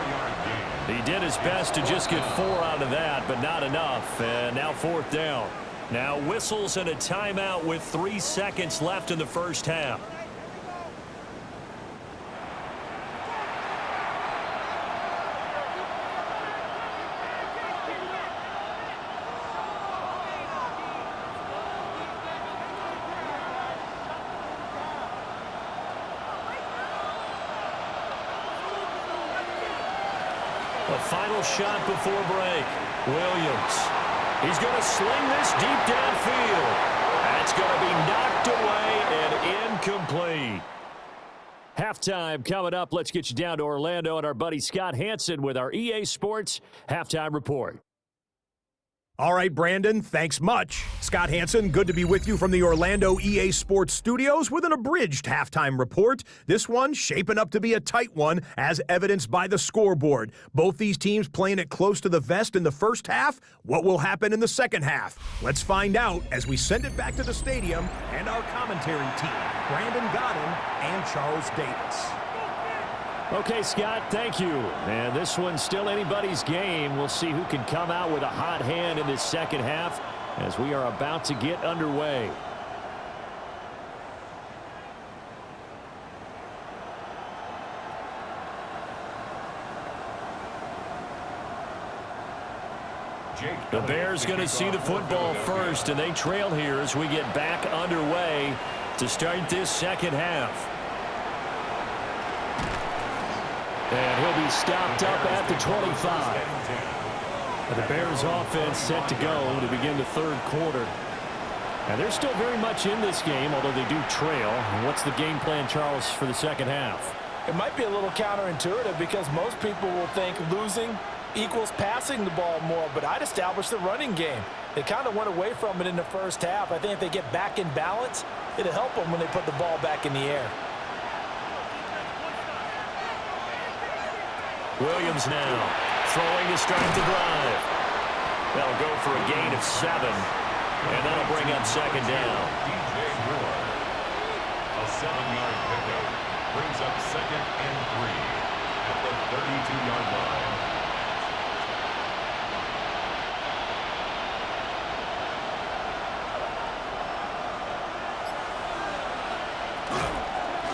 [SPEAKER 1] He did his best to just get 4 out of that, but not enough. And now 4th down. Now whistles and a timeout with 3 seconds left in the first half. A final shot before break. Williams. He's going to sling this deep downfield. That's going to be knocked away and incomplete. Halftime coming up. Let's get you down to Orlando and our buddy Scott Hansen with our EA Sports Halftime Report.
[SPEAKER 6] All right, Brandon, thanks much. Scott Hansen, good to be with you from the Orlando EA Sports Studios with an abridged halftime report. This one shaping up to be a tight one, as evidenced by the scoreboard. Both these teams playing it close to the vest in the first half. What will happen in the second half? Let's find out as we send it back to the stadium and our commentary team, Brandon Godden and Charles Davis.
[SPEAKER 1] Okay, Scott, thank you. And this one's still anybody's game. We'll see who can come out with a hot hand in this second half as we are about to get underway. The Bears going to see the football first, and they trail here as we get back underway to start this second half. And he'll be stopped up at the 25. The Bears offense set to go to begin the third quarter. And they're still very much in this game, although they do trail. What's the game plan, Charles, for the second half?
[SPEAKER 5] It might be a little counterintuitive because most people will think losing equals passing the ball more, but I'd establish the running game. They kind of went away from it in the first half. I think if they get back in balance, it'll help them when they put the ball back in the air.
[SPEAKER 1] Williams now throwing to start the drive. They'll go for a gain of 7, and that'll bring up second down.
[SPEAKER 4] A 7-yard pickup brings up 2nd and 3 at the 32-yard line.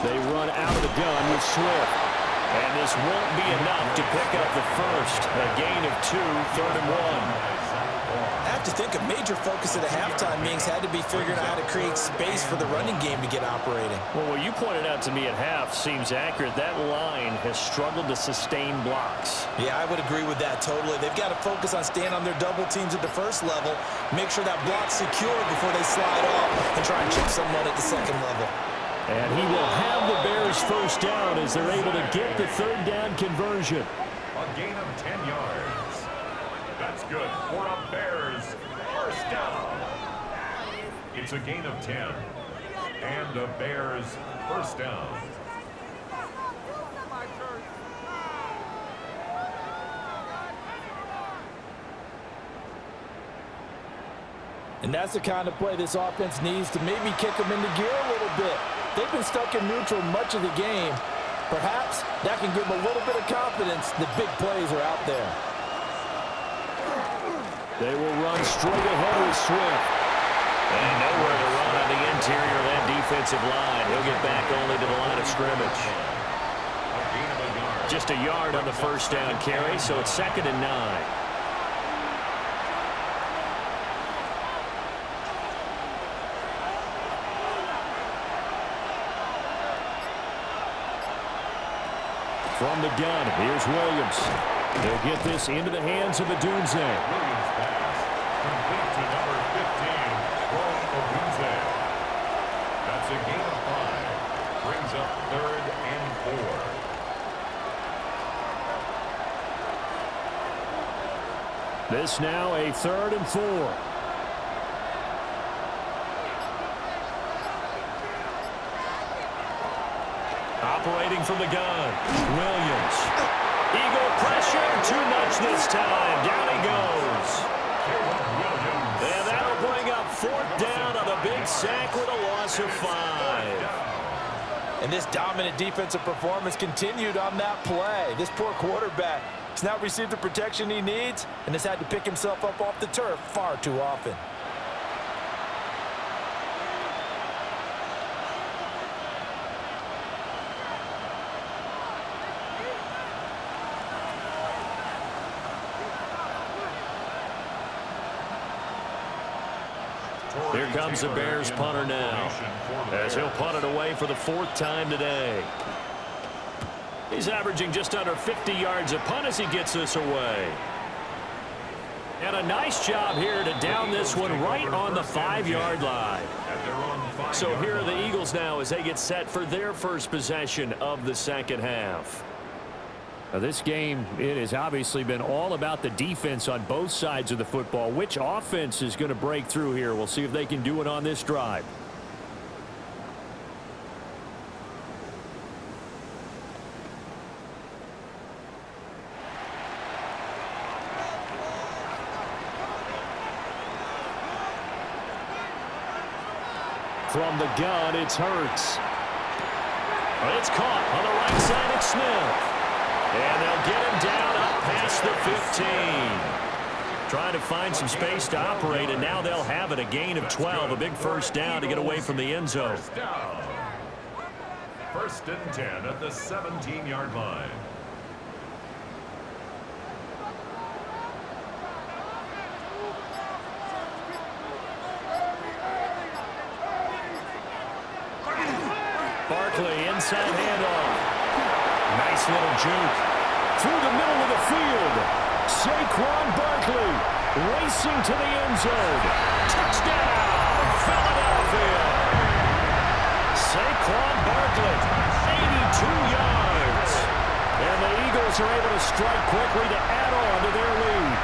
[SPEAKER 1] They run out of the gun with Swift. And this won't be enough to pick up the first. A gain of 2, 3rd and 1.
[SPEAKER 2] I have to think a major focus at the halftime meetings had to be figuring out how to create space for the running game to get operating.
[SPEAKER 1] Well, what you pointed out to me at half seems accurate. That line has struggled to sustain blocks.
[SPEAKER 2] Yeah, I would agree with that totally. They've got to focus on staying on their double teams at the first level, make sure that block's secure before they slide off and try and chip someone at the second level.
[SPEAKER 1] And he will have the Bears first down as they're able to get the third down conversion.
[SPEAKER 4] A gain of 10 yards. That's good for a Bears first down. It's a gain of 10. And a Bears first down.
[SPEAKER 5] And that's the kind of play this offense needs to maybe kick them into gear a little bit. They've been stuck in neutral much of the game. Perhaps that can give them a little bit of confidence that big plays are out there.
[SPEAKER 1] They will run straight ahead with Swift. And nowhere to run on the interior of that defensive line. He'll get back only to the line of scrimmage. Just a yard on the first down carry, so it's 2nd and 9. From the gun, here's Williams. They'll get this into the hands of the Doomsday.
[SPEAKER 4] complete to number 15, Ogunze. That's a gain of 5. Brings up 3rd and 4.
[SPEAKER 1] This now a 3rd and 4. Operating from the gun, Williams. Eagle pressure, too much this time. Down he goes. And that'll bring up 4th down on a big sack with a loss of 5.
[SPEAKER 5] And this dominant defensive performance continued on that play. This poor quarterback has now received the protection he needs and has had to pick himself up off the turf far too often.
[SPEAKER 1] Here comes the Bears punter now, as he'll punt it away for the 4th time today. He's averaging just under 50 yards a punt as he gets this away. And a nice job here to down this one right on the 5-yard line. So here are the Eagles now as they get set for their first possession of the second half. Now this game, it has obviously been all about the defense on both sides of the football. Which offense is going to break through here? We'll see if they can do it on this drive. From the gun, it's Hurts. But it's caught on the right side. It's Smith. And they'll get him down up past the 15. Trying to find some space to operate, and now they'll have it. A gain of 12, a big first down to get away from the end zone.
[SPEAKER 4] First and 10 at the 17-yard line.
[SPEAKER 1] Barkley, inside handoff. Nice little juke. Through the middle of the field. Saquon Barkley racing to the end zone. Touchdown, Philadelphia. Saquon Barkley, 82 yards. And the Eagles are able to strike quickly to add on to their lead.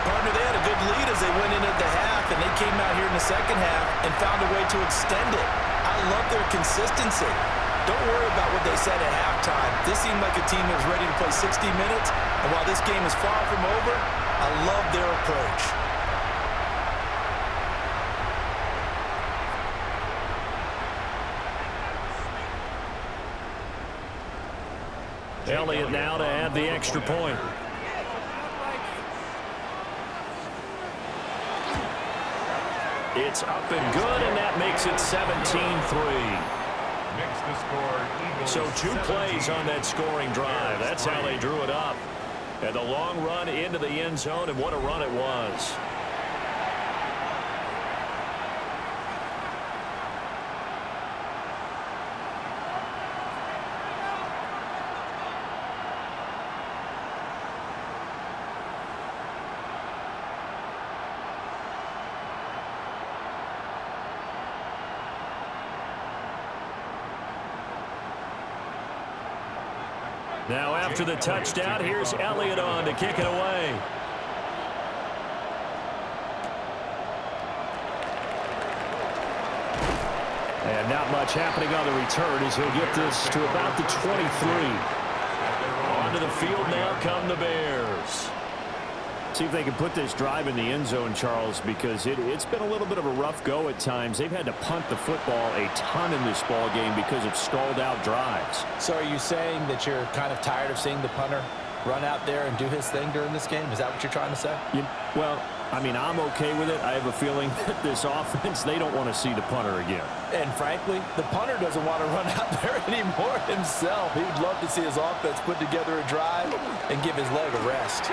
[SPEAKER 2] Partner, they had a good lead as they went into the half, and they came out here in the second half and found a way to extend it. I love their consistency. Don't worry about what they said at halftime. This seemed like a team that was ready to play 60 minutes, and while this game is far from over, I love their approach.
[SPEAKER 1] Elliott now to add the extra point. It's up and good, and that makes it 17-3. So 2 plays on that scoring drive. That's how they drew it up. And the long run into the end zone, and what a run it was. Now after the touchdown, here's Elliott on to kick it away. And not much happening on the return as he'll get this to about the 23. Onto the field now come the Bears. See if they can put this drive in the end zone, Charles, because it's been a little bit of a rough go at times. They've had to punt the football a ton in this ball game because of stalled out drives.
[SPEAKER 5] So are you saying that you're kind of tired of seeing the punter run out there and do his thing during this game? Is that what you're trying to say?
[SPEAKER 1] Well, I mean, I'm okay with it. I have a feeling that this offense, they don't want to see the punter again.
[SPEAKER 5] And frankly, the punter doesn't want to run out there anymore himself. He would love to see his offense put together a drive and give his leg a rest.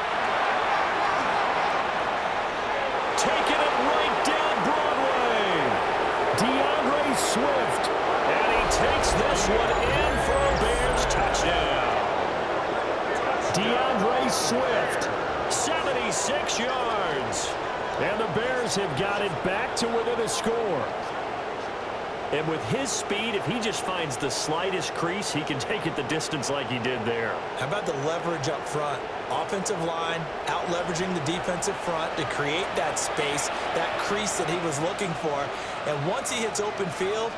[SPEAKER 1] Taking it right down Broadway. DeAndre Swift. And he takes this one in for a Bears touchdown. DeAndre Swift 76 yards. And the Bears have got it back to within a score. And with his speed, if he just finds the slightest crease, he can take it the distance like he did there.
[SPEAKER 2] How about the leverage up front? Offensive line out-leveraging the defensive front to create that space, that crease that he was looking for. And once he hits open field,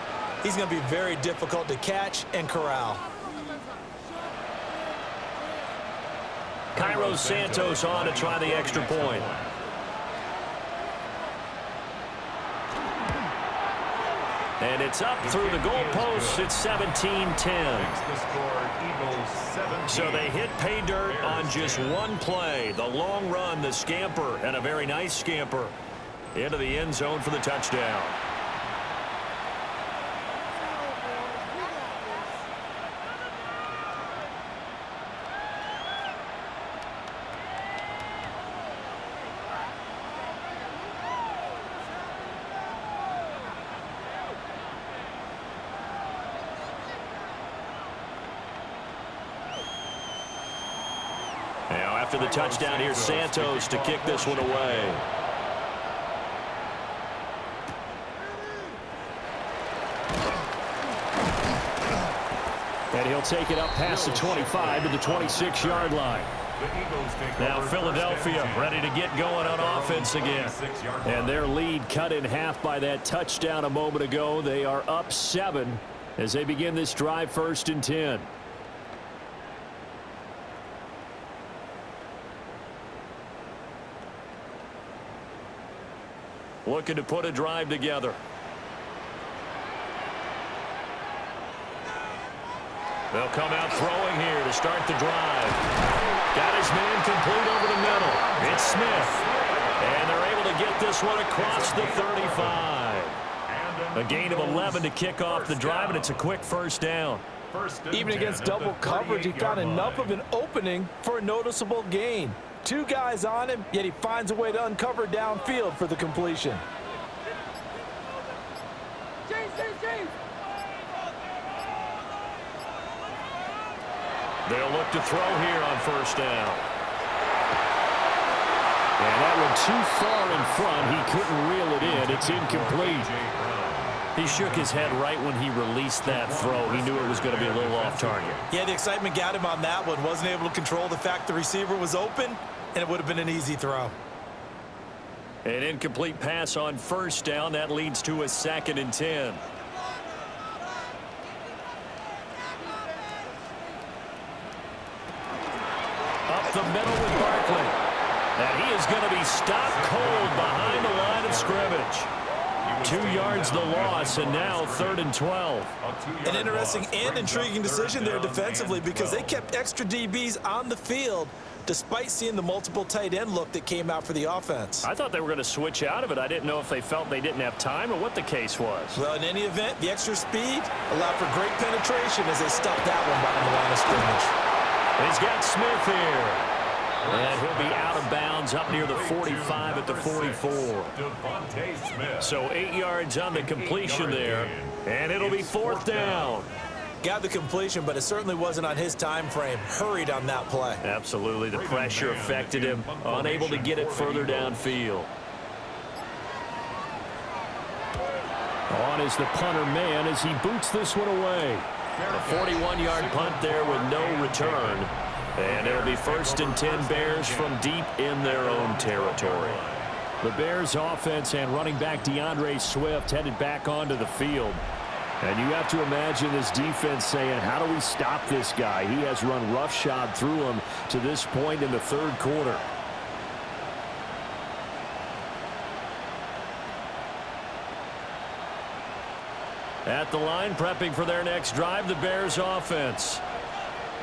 [SPEAKER 2] he's going to be very difficult to catch and corral.
[SPEAKER 1] Cairo Santos on to try the extra point. And it's up through the goalposts. It's 17-10. So they hit pay dirt on just one play. The long run, the scamper, and a very nice scamper into the end zone for the touchdown. Now, after the touchdown, here's Santos to kick this one away. And he'll take it up past the 25 to the 26-yard line. Now Philadelphia ready to get going on offense again. And their lead cut in half by that touchdown a moment ago. They are up 7 as they begin this drive, 1st and 10. Looking to put a drive together. They'll come out throwing here to start the drive. Got his man complete over the middle. It's Smith. And they're able to get this one across the 35. A gain of 11 to kick off the drive, and it's a quick 1st down.
[SPEAKER 5] Even against double coverage, he found enough of an opening for a noticeable gain. 2 guys on him, yet he finds a way to uncover downfield for the completion.
[SPEAKER 1] They'll look to throw here on 1st down. And that one too far in front. He couldn't reel it in. It's incomplete. He shook his head right when he released that throw. He knew it was going to be a little off target.
[SPEAKER 2] Yeah, the excitement got him on that one. Wasn't able to control the fact the receiver was open, and it would have been an easy throw.
[SPEAKER 1] An incomplete pass on 1st down. That leads to a 2nd and 10. Up the middle with Barkley. And he is going to be stopped cold behind the line of scrimmage. 2 yards the loss, and now 3rd and 12.
[SPEAKER 2] An interesting and intriguing decision there defensively because they kept extra DBs on the field despite seeing the multiple tight end look that came out for the offense.
[SPEAKER 1] I thought they were going to switch out of it. I didn't know if they felt they didn't have time or what the case was.
[SPEAKER 2] Well, in any event, the extra speed allowed for great penetration as they stuffed that one behind the line of scrimmage.
[SPEAKER 1] He's got Smith here. And he'll be out of bounds up near the 45 at the 44. So 8 yards on the completion there. And it'll be 4th down.
[SPEAKER 2] Got the completion, but it certainly wasn't on his time frame. Hurried on that play.
[SPEAKER 1] Absolutely. The pressure affected him. Unable to get it further downfield. On is the punter man as he boots this one away. A 41-yard punt there with no return. And it'll be 1st and 10 Bears from deep in their own territory. The Bears offense and running back DeAndre Swift headed back onto the field. And you have to imagine this defense saying, how do we stop this guy? He has run roughshod through him to this point in the 3rd quarter. At the line, prepping for their next drive, the Bears offense.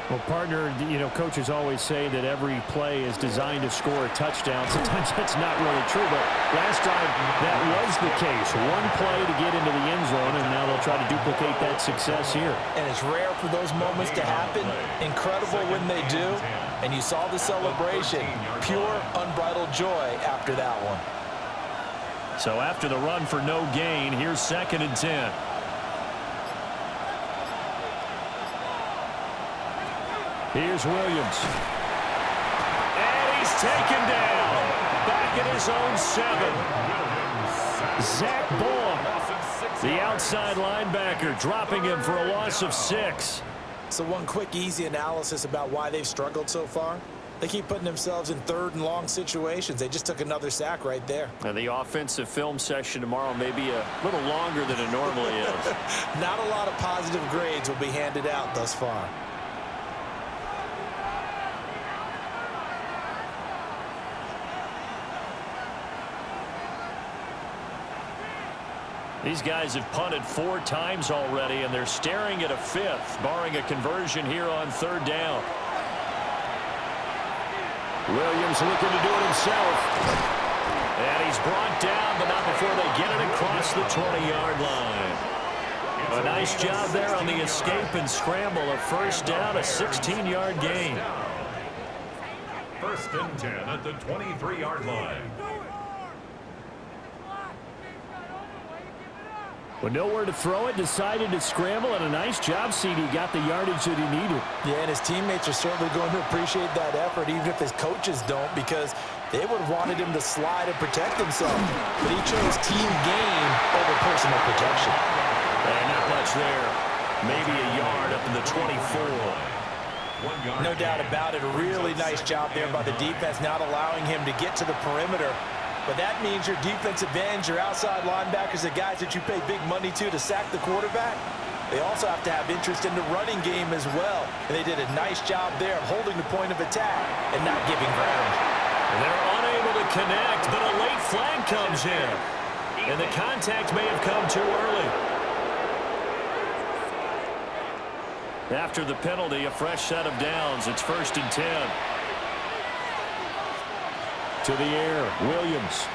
[SPEAKER 3] Well, partner, you know, coaches always say that every play is designed to score a touchdown. Sometimes that's not really true, but last drive that was the case. One play to get into the end zone, and now they'll try to duplicate that success here.
[SPEAKER 2] And it's rare for those moments to happen. Incredible when they do. And you saw the celebration. Pure, unbridled joy after that one.
[SPEAKER 1] So after the run for no gain, here's 2nd and 10. Here's Williams. And he's taken down. Back at his own 7. Zach Bohm, the outside linebacker, dropping him for a loss of 6.
[SPEAKER 2] So one quick, easy analysis about why they've struggled so far. They keep putting themselves in 3rd and long situations. They just took another sack right there.
[SPEAKER 1] And the offensive film session tomorrow may be a little longer than it normally is.
[SPEAKER 2] Not a lot of positive grades will be handed out thus far.
[SPEAKER 1] These guys have punted 4 times already, and they're staring at a 5th, barring a conversion here on 3rd down. Williams looking to do it himself. And he's brought down, but not before they get it across the 20-yard line. A nice job there on the escape and scramble. A 1st down, a 16-yard gain.
[SPEAKER 4] 1st and 10 at the 23-yard line.
[SPEAKER 1] With nowhere to throw it, decided to scramble, and a nice job, CD. Got the yardage that he needed.
[SPEAKER 2] Yeah, and his teammates are certainly going to appreciate that effort, even if his coaches don't, because they would have wanted him to slide and protect himself. But he chose team game over personal protection.
[SPEAKER 1] And not much there. Maybe a yard up in the 24.
[SPEAKER 2] No doubt about it. A really nice job there by the defense, not allowing him to get to the perimeter. But that means your defensive ends, your outside linebackers, the guys that you pay big money to sack the quarterback, they also have to have interest in the running game as well. And they did a nice job there of holding the point of attack and not giving ground.
[SPEAKER 1] And they're unable to connect, but a late flag comes in. And the contact may have come too early. After the penalty, a fresh set of downs. It's 1st and 10. To the air, Williams.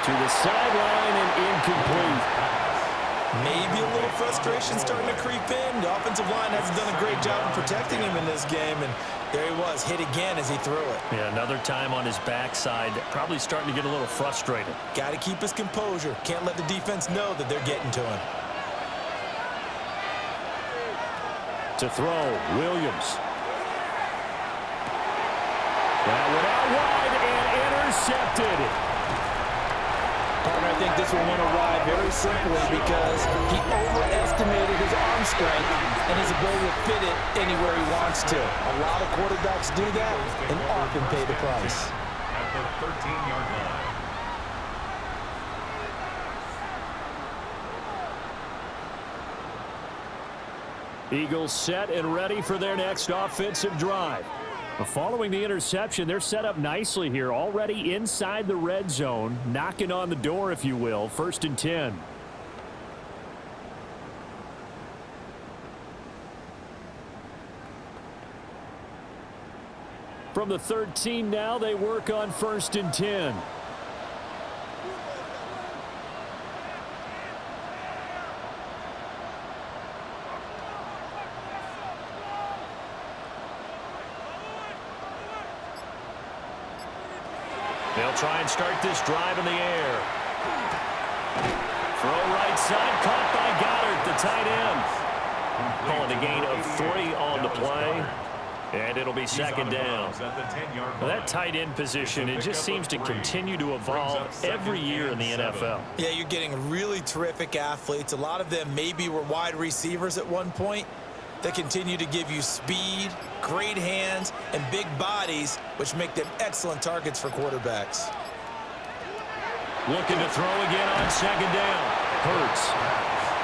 [SPEAKER 1] To the sideline and incomplete.
[SPEAKER 2] Maybe a little frustration starting to creep in. The offensive line hasn't done a great job of protecting him in this game, and there he was, hit again as he threw it.
[SPEAKER 1] Yeah, another time on his backside, probably starting to get a little frustrated.
[SPEAKER 2] Got to keep his composure. Can't let the defense know that they're getting to him.
[SPEAKER 1] To throw, Williams. That went out wide and intercepted.
[SPEAKER 5] Partner, I think this one went awry very simply because he overestimated his arm strength and his ability to fit it anywhere he wants to. A lot of quarterbacks do that and often pay the price.
[SPEAKER 4] At the 13-yard line.
[SPEAKER 1] Eagles set and ready for their next offensive drive. Following the interception, they're set up nicely here, already inside the red zone, knocking on the door, if you will. 1st and 10. From the 13 now, they work on 1st and 10. They'll try and start this drive in the air. Throw right side, caught by Goddard, the tight end. Calling a gain of 3 on the play. And it'll be 2nd down. Well, that tight end position, it just seems to continue to evolve every year in the NFL.
[SPEAKER 2] Yeah, you're getting really terrific athletes. A lot of them maybe were wide receivers at one point. They continue to give you speed, great hands, and big bodies, which make them excellent targets for quarterbacks.
[SPEAKER 1] Looking to throw again on 2nd down. Hurts.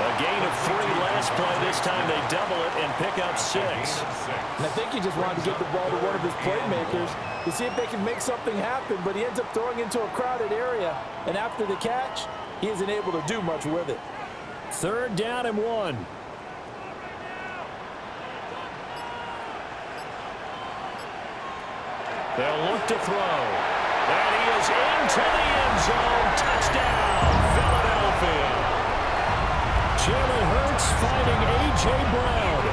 [SPEAKER 1] A gain of 3 last play. This time they double it and pick up 6.
[SPEAKER 5] And I think he just wanted to get the ball to one of his playmakers to see if they can make something happen, but he ends up throwing into a crowded area. And after the catch, he isn't able to do much with it.
[SPEAKER 1] 3rd down and 1. They'll look to throw. And he is into the end zone. Touchdown, Philadelphia. Jalen Hurts finding A.J. Brown.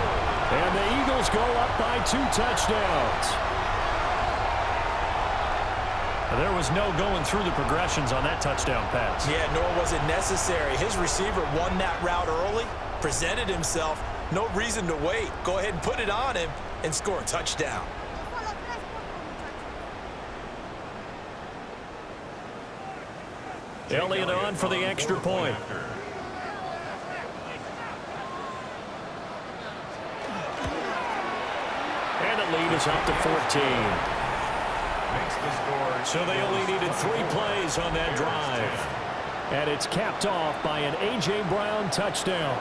[SPEAKER 1] And the Eagles go up by 2 touchdowns. There was no going through the progressions on that touchdown pass.
[SPEAKER 2] Yeah, nor was it necessary. His receiver won that route early, presented himself. No reason to wait. Go ahead and put it on him and score a touchdown.
[SPEAKER 1] Elliott on for the extra point. And the lead is up to 14. So they only needed 3 plays on that drive. And it's capped off by an A.J. Brown touchdown.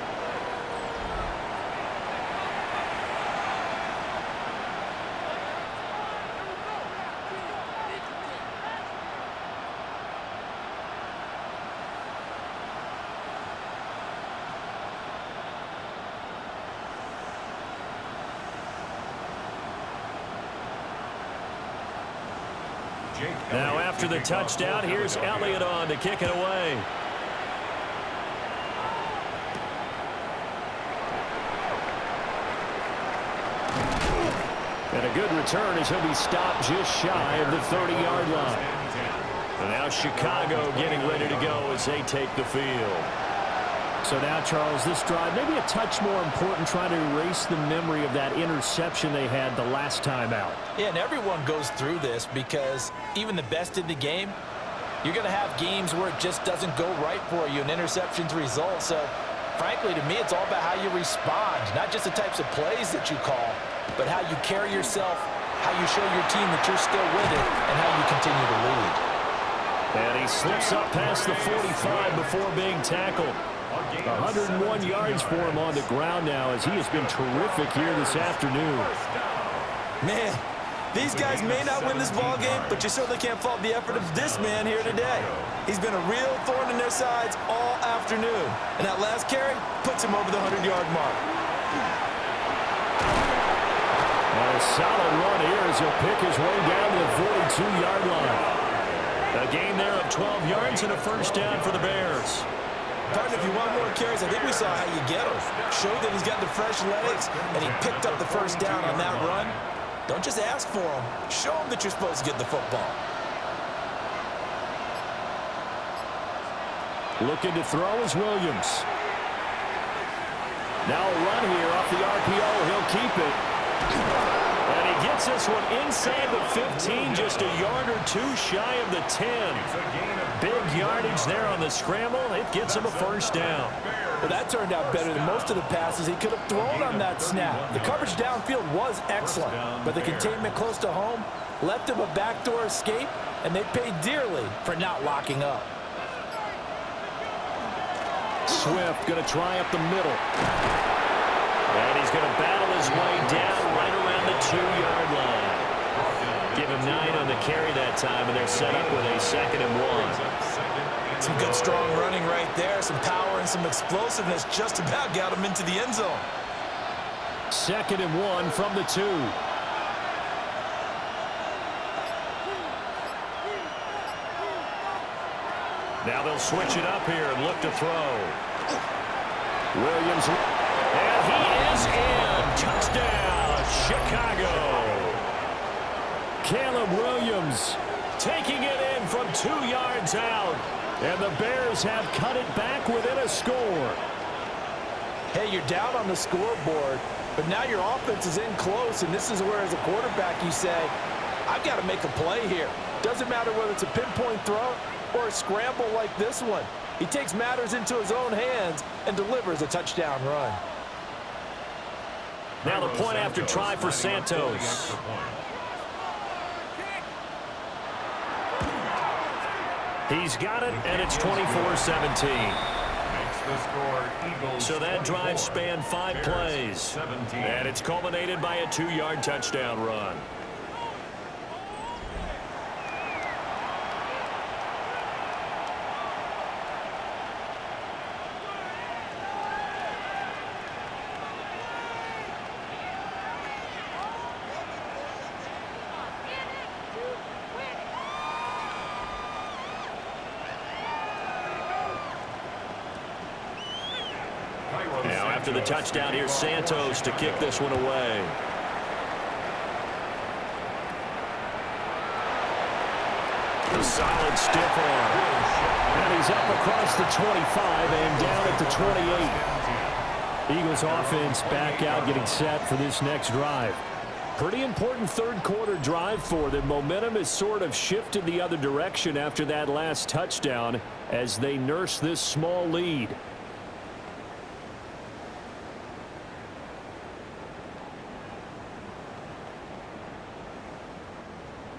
[SPEAKER 1] Now after the touchdown, here's Elliott on to kick it away. And a good return as he'll be stopped just shy of the 30-yard line. And now Chicago getting ready to go as they take the field.
[SPEAKER 3] So now, Charles, this drive maybe a touch more important, trying to erase the memory of that interception they had the last time out.
[SPEAKER 2] Yeah, and everyone goes through this because even the best in the game, you're going to have games where it just doesn't go right for you, and interceptions result. So, frankly, to me, it's all about how you respond, not just the types of plays that you call, but how you carry yourself, how you show your team that you're still with it, and how you continue to lead.
[SPEAKER 1] And he slips up past the 45 before being tackled. 101 yards for him on the ground now as he has been terrific here this afternoon.
[SPEAKER 2] Man, these guys may not win this ball game, but you certainly can't fault the effort of this man here today. He's been a real thorn in their sides all afternoon. And that last carry puts him over the 100-yard mark.
[SPEAKER 1] And a solid run here as he'll pick his way down to the 42-yard line. A gain there of 12 yards and a first down for the Bears.
[SPEAKER 2] Partner, if you want more carries, I think we saw how you get them. Showed that he's got the fresh legs, and he picked up the first down on that run. Don't just ask for them. Show them that you're supposed to get the football.
[SPEAKER 1] Looking to throw is Williams. Now a run here off the RPO. He'll keep it. And he gets this one inside the 15, just a yard or 2 shy of the 10. Big yardage there on the scramble. It gets him a first down.
[SPEAKER 5] Well, that turned out better than most of the passes he could have thrown on that snap. The coverage downfield was excellent, but the containment close to home left him a backdoor escape, and they paid dearly for not locking up.
[SPEAKER 1] Swift going to try up the middle. And he's going to battle his way down right around the 2-yard line. Give him 9 on the carry that time, and they're set up with a 2nd and 1.
[SPEAKER 2] Some good strong running right there, some power and some explosiveness just about got him into the end zone.
[SPEAKER 1] 2nd and 1 from the 2. Now they'll switch it up here and look to throw. Williams, and he is in. Touchdown, Chicago. Caleb Williams taking it in from 2 yards out. And the Bears have cut it back within a score.
[SPEAKER 5] Hey, you're down on the scoreboard, but now your offense is in close, and this is where, as a quarterback, you say, I've got to make a play here. Doesn't matter whether it's a pinpoint throw or a scramble like this one. He takes matters into his own hands and delivers a touchdown run.
[SPEAKER 1] Now the point after try for Santos. He's got it, and it's 24-17. So that drive spanned 5 plays. And it's culminated by a 2-yard touchdown run. Now after the touchdown, here's Santos to kick this one away. A solid stiff arm. And he's up across the 25 and down at the 28. Eagles offense back out, getting set for this next drive. Pretty important third quarter drive for them. Momentum has sort of shifted the other direction after that last touchdown. as they nurse this small lead.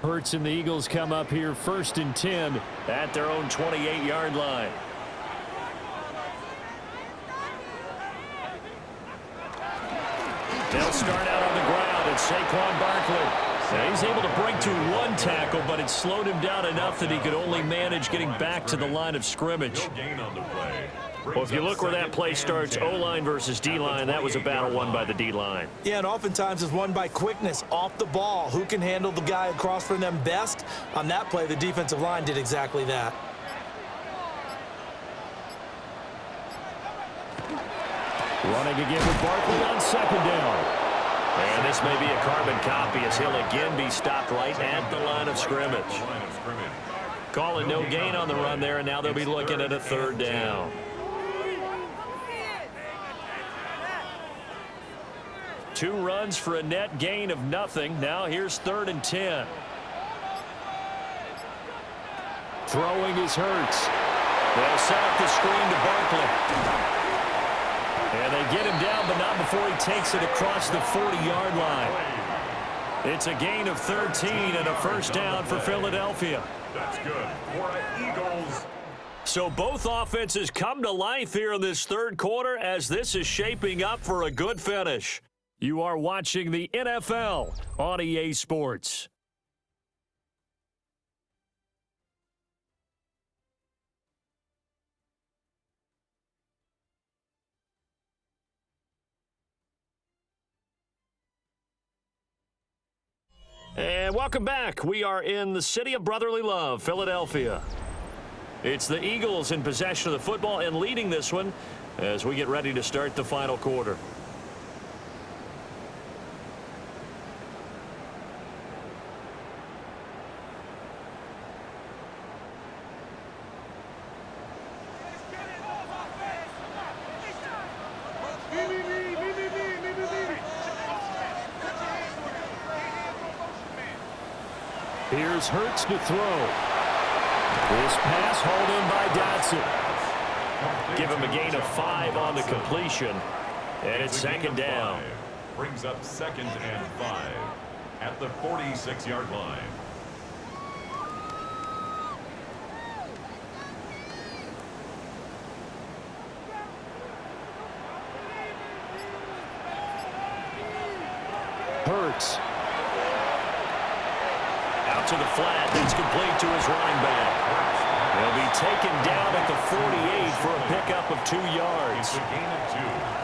[SPEAKER 1] Hurts and the Eagles come up here 1st and 10 at their own 28-yard line. They'll start out on the ground, and Saquon Barkley. Now he's able to break through one tackle, but it slowed him down enough that he could only manage getting back to the line of scrimmage. Well, if you look where that play starts, O-line versus D-line, that was a battle won by the D-line.
[SPEAKER 2] Yeah, and oftentimes it's won by quickness off the ball. Who can handle the guy across from them best? On that play, the defensive line did exactly that.
[SPEAKER 1] Running again with Barkley on 2nd down. And this may be a carbon copy as he'll again be stopped right at the line of scrimmage. Calling no gain on the run there, and now they'll be looking at a 3rd down. 2 runs for a net gain of nothing. Now here's 3rd and 10. Throwing is Hurts. They'll set up the screen to Barkley. And they get him down, but not before he takes it across the 40-yard line. It's a gain of 13 and a 1st down for Philadelphia.
[SPEAKER 4] That's good for the Eagles.
[SPEAKER 1] So both offenses come to life here in this 3rd quarter as this is shaping up for a good finish. You are watching the NFL on EA Sports. And welcome back. We are in the city of brotherly love, Philadelphia. It's the Eagles in possession of the football and leading this one as we get ready to start the final quarter. Here's Hurts to throw. This pass hauled in by Dotson. Give him a gain of 5 on the completion. And it's 2nd down.
[SPEAKER 4] Brings up 2nd and 5 at the 46-yard line.
[SPEAKER 1] Hurts. Out to the flat. That's complete to his running back. He'll be taken down at the 48 for a pickup of 2 yards.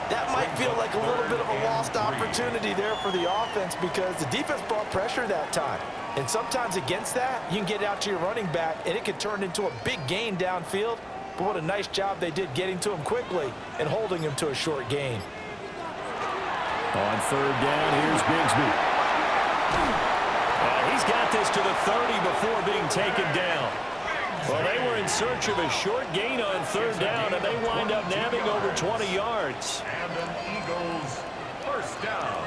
[SPEAKER 2] That might feel like a little bit of a lost opportunity there for the offense because the defense brought pressure that time. And sometimes against that, you can get out to your running back, and it can turn into a big gain downfield. But what a nice job they did getting to him quickly and holding him to a short gain.
[SPEAKER 1] On 3rd down, here's Bigsby. He's got this to the 30 before being taken down. Well, they were in search of a short gain on 3rd down, and they wind up nabbing over 20 yards.
[SPEAKER 4] And an Eagles 1st down.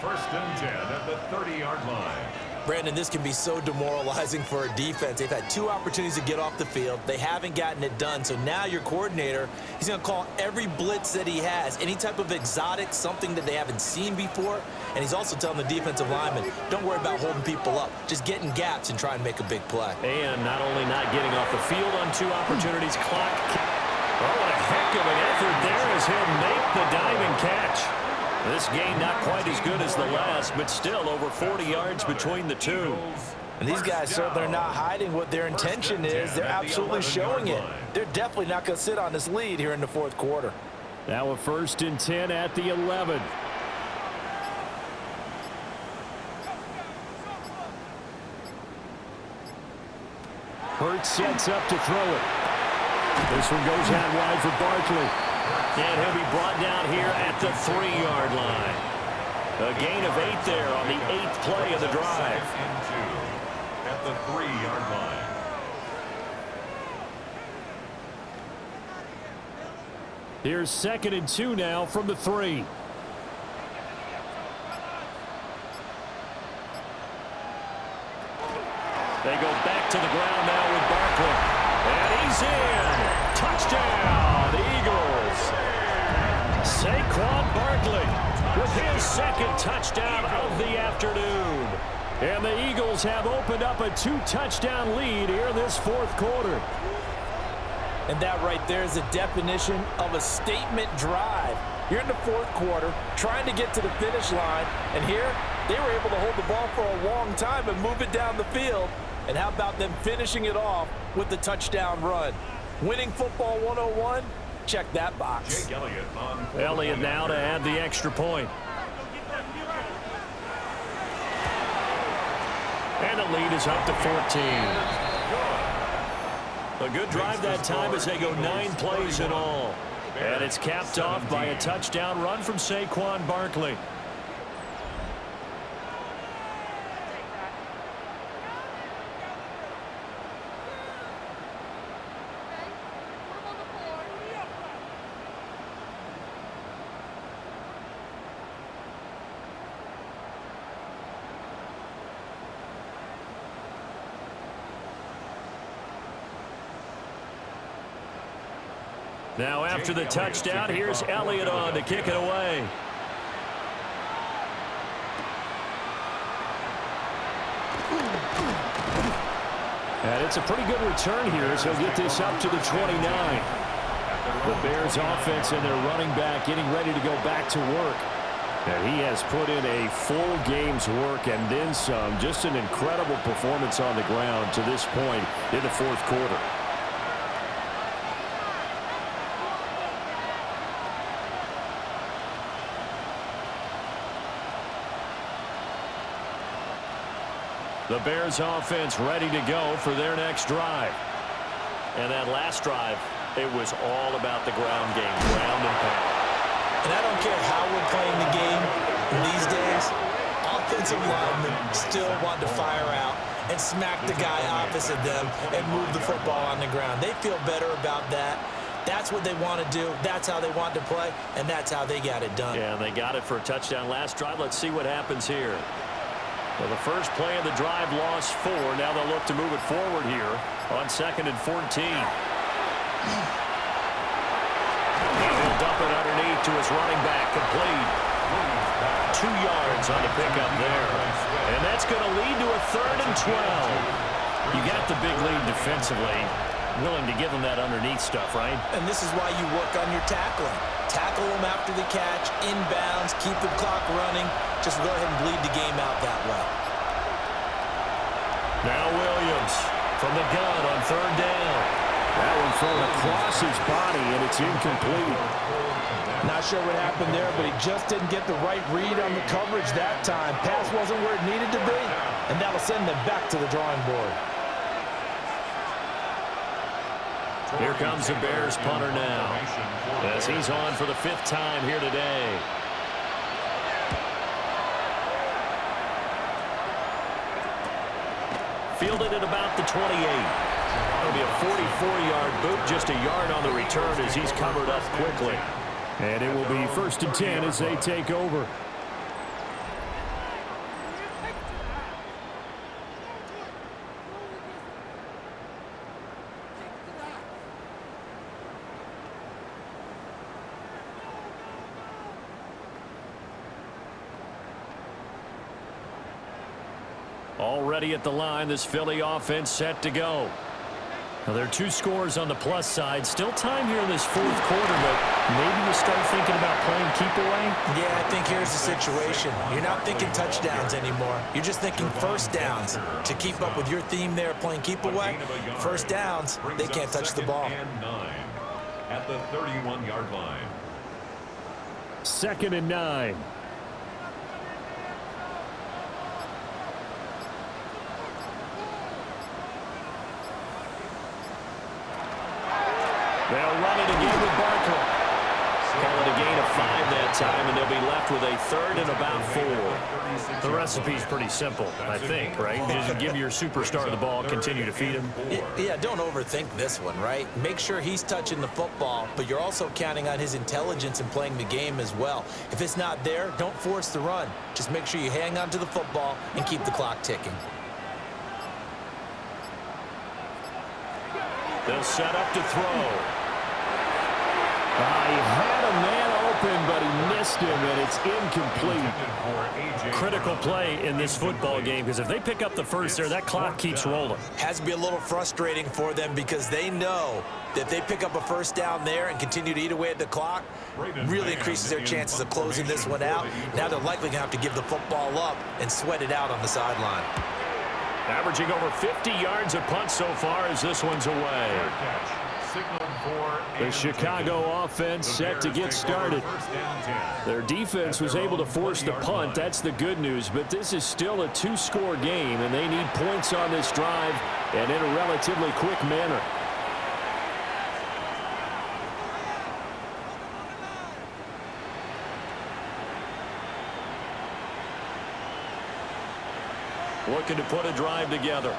[SPEAKER 4] 1st and 10 at the 30-yard line.
[SPEAKER 2] Brandon, this can be so demoralizing for a defense. They've had 2 opportunities to get off the field. They haven't gotten it done. So now your coordinator, he's going to call every blitz that he has, any type of exotic, something that they haven't seen before. And he's also telling the defensive linemen, don't worry about holding people up. Just get in gaps and try and make a big play.
[SPEAKER 1] And not only not getting off the field on 2 opportunities, clock. Oh, what a heck of an effort there as he'll make the diving catch. This game not quite as good as the last, but still over 40 yards between the 2.
[SPEAKER 2] And these guys certainly are not hiding what their intention is. They're absolutely showing it. They're definitely not going to sit on this lead here in the 4th quarter.
[SPEAKER 1] Now a 1st and 10 at the 11. Hurts sets up to throw it. This one goes out wide for Barkley. And he'll be brought down here at the 3-yard line. A gain of 8 there on the 8th play of the drive.
[SPEAKER 4] At the 3-yard line.
[SPEAKER 1] Here's 2nd and 2 now from the 3. They go back to the ground now with Barkley. And he's in. Touchdown, Eagles. Saquon Barkley with his second touchdown of the afternoon. And the Eagles have opened up a 2-touchdown lead here in this fourth quarter.
[SPEAKER 5] And that right there is the definition of a statement drive. You're in the fourth quarter, trying to get to the finish line, and here they were able to hold the ball for a long time and move it down the field. And how about them finishing it off with the touchdown run? Winning football 101, check that box.
[SPEAKER 1] Elliott now to add the extra point. And the lead is up to 14. A good drive that time as they go 9 plays in all. And it's capped off by a touchdown run from Saquon Barkley. Now after the touchdown, here's Elliott on to kick it away. And it's a pretty good return here as he'll get this up to the 29. The Bears offense and their running back getting ready to go back to work. And he has put in a full game's work and then some. Just an incredible performance on the ground to this point in the fourth quarter. The Bears offense ready to go for their next drive. And that last drive, it was all about the ground game, ground and pound.
[SPEAKER 2] And I don't care how we're playing the game these days, offensive linemen still want to fire out and smack the guy opposite them and move the football on the ground. They feel better about that. That's what they want to do. That's how they want to play, and that's how they got it done.
[SPEAKER 1] Yeah, and they got it for a touchdown last drive. Let's see what happens here. Well, the first play of the drive lost 4. Now they'll look to move it forward here on 2nd and 14. And he'll dump it underneath to his running back, complete. 2 yards on the pickup there. And that's going to lead to a 3rd and 12. You got the big lead defensively. Willing to give them that underneath stuff, right?
[SPEAKER 2] And this is why you work on your tackling. Tackle them after the catch, inbounds, keep the clock running. Just go ahead and bleed the game out that way.
[SPEAKER 1] Now Williams from the gun on 3rd down. That one thrown across his body, and it's incomplete.
[SPEAKER 5] Not sure what happened there, but he just didn't get the right read on the coverage that time. Pass wasn't where it needed to be, and that'll send them back to the drawing board.
[SPEAKER 1] Here comes the Bears punter now as he's on for the 5th time here today. Fielded at about the 28. It'll be a 44-yard boot, just a yard on the return as he's covered up quickly. And it will be 1st and 10 as they take over. Already at the line, this Philly offense set to go. Now, there are 2 scores on the plus side. Still time here in this fourth quarter, but maybe you start thinking about playing keep away?
[SPEAKER 2] Yeah, I think here's the situation. You're not thinking touchdowns anymore. You're just thinking first downs. To keep up with your theme there, playing keep away, first downs, they can't touch the ball.
[SPEAKER 4] And 9 at the 31-yard line.
[SPEAKER 1] 2nd and 9. They'll run it again with Barkley. Call it a gain of 5 that time, and they'll be left with a 3rd and about 4. The recipe's pretty simple, I think, right? Just give your superstar the ball, continue to feed him.
[SPEAKER 2] Yeah, don't overthink this one, right? Make sure he's touching the football, but you're also counting on his intelligence in playing the game as well. If it's not there, don't force the run. Just make sure you hang on to the football and keep the clock ticking.
[SPEAKER 1] They'll set up to throw. He had a man open, but he missed him, and it's incomplete. Critical play in this football game, because if they pick up the first there, that clock keeps rolling.
[SPEAKER 2] Has to be a little frustrating for them because they know that if they pick up a first down there and continue to eat away at the clock, really increases their chances of closing this one out. Now they're likely going to have to give the football up and sweat it out on the sideline.
[SPEAKER 1] Averaging over 50 yards a punt so far as this one's away. The Chicago offense set to get started. Their defense was able to force the punt. That's the good news, but this is still a two-score game, and they need points on this drive and in a relatively quick manner. Looking to put a drive together.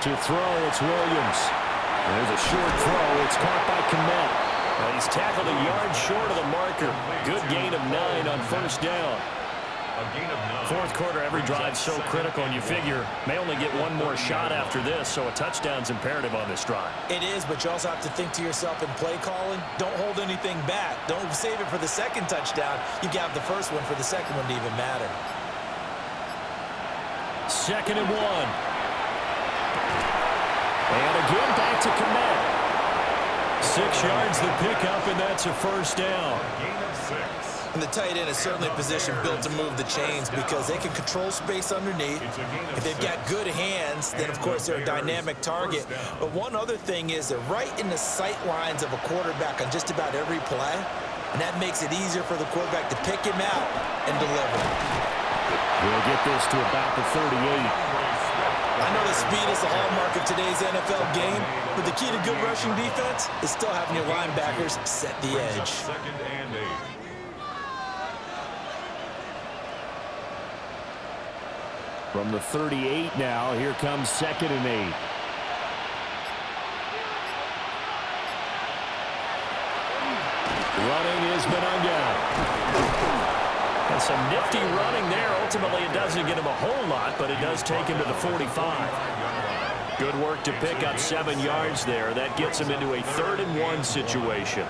[SPEAKER 1] To throw, it's Williams. There's a short throw. It's caught by Kmet. He's tackled a yard short of the marker. Good gain of 9 on first down. Fourth quarter, every drive's so critical, and you figure may only get one more shot after this, so a touchdown's imperative on this drive.
[SPEAKER 2] It is, but you also have to think to yourself in play calling, don't hold anything back. Don't save it for the second touchdown. You got the first one for the second one to even matter.
[SPEAKER 1] 2nd and 1. And again, back to Kmet. 6 yards the pickup, and that's a first down.
[SPEAKER 4] Gain of 6.
[SPEAKER 2] And the tight end is certainly a position built to move the chains because they can control space underneath. If they've got good hands, then of course they're a dynamic target. But one other thing is they're right in the sight lines of a quarterback on just about every play. And that makes it easier for the quarterback to pick him out and deliver.
[SPEAKER 1] We'll get this to about the 38.
[SPEAKER 2] I know the speed is the hallmark of today's NFL game, but the key to good rushing defense is still having your linebackers set the edge.
[SPEAKER 4] 2nd and 8.
[SPEAKER 1] From the 38 now, here comes 2nd and 8. Running is Benunga. And some nifty running there. Ultimately, it doesn't get him a whole lot, but it does take him to the 45. Good work to pick up 7 yards there. That gets him into a 3rd and 1 situation.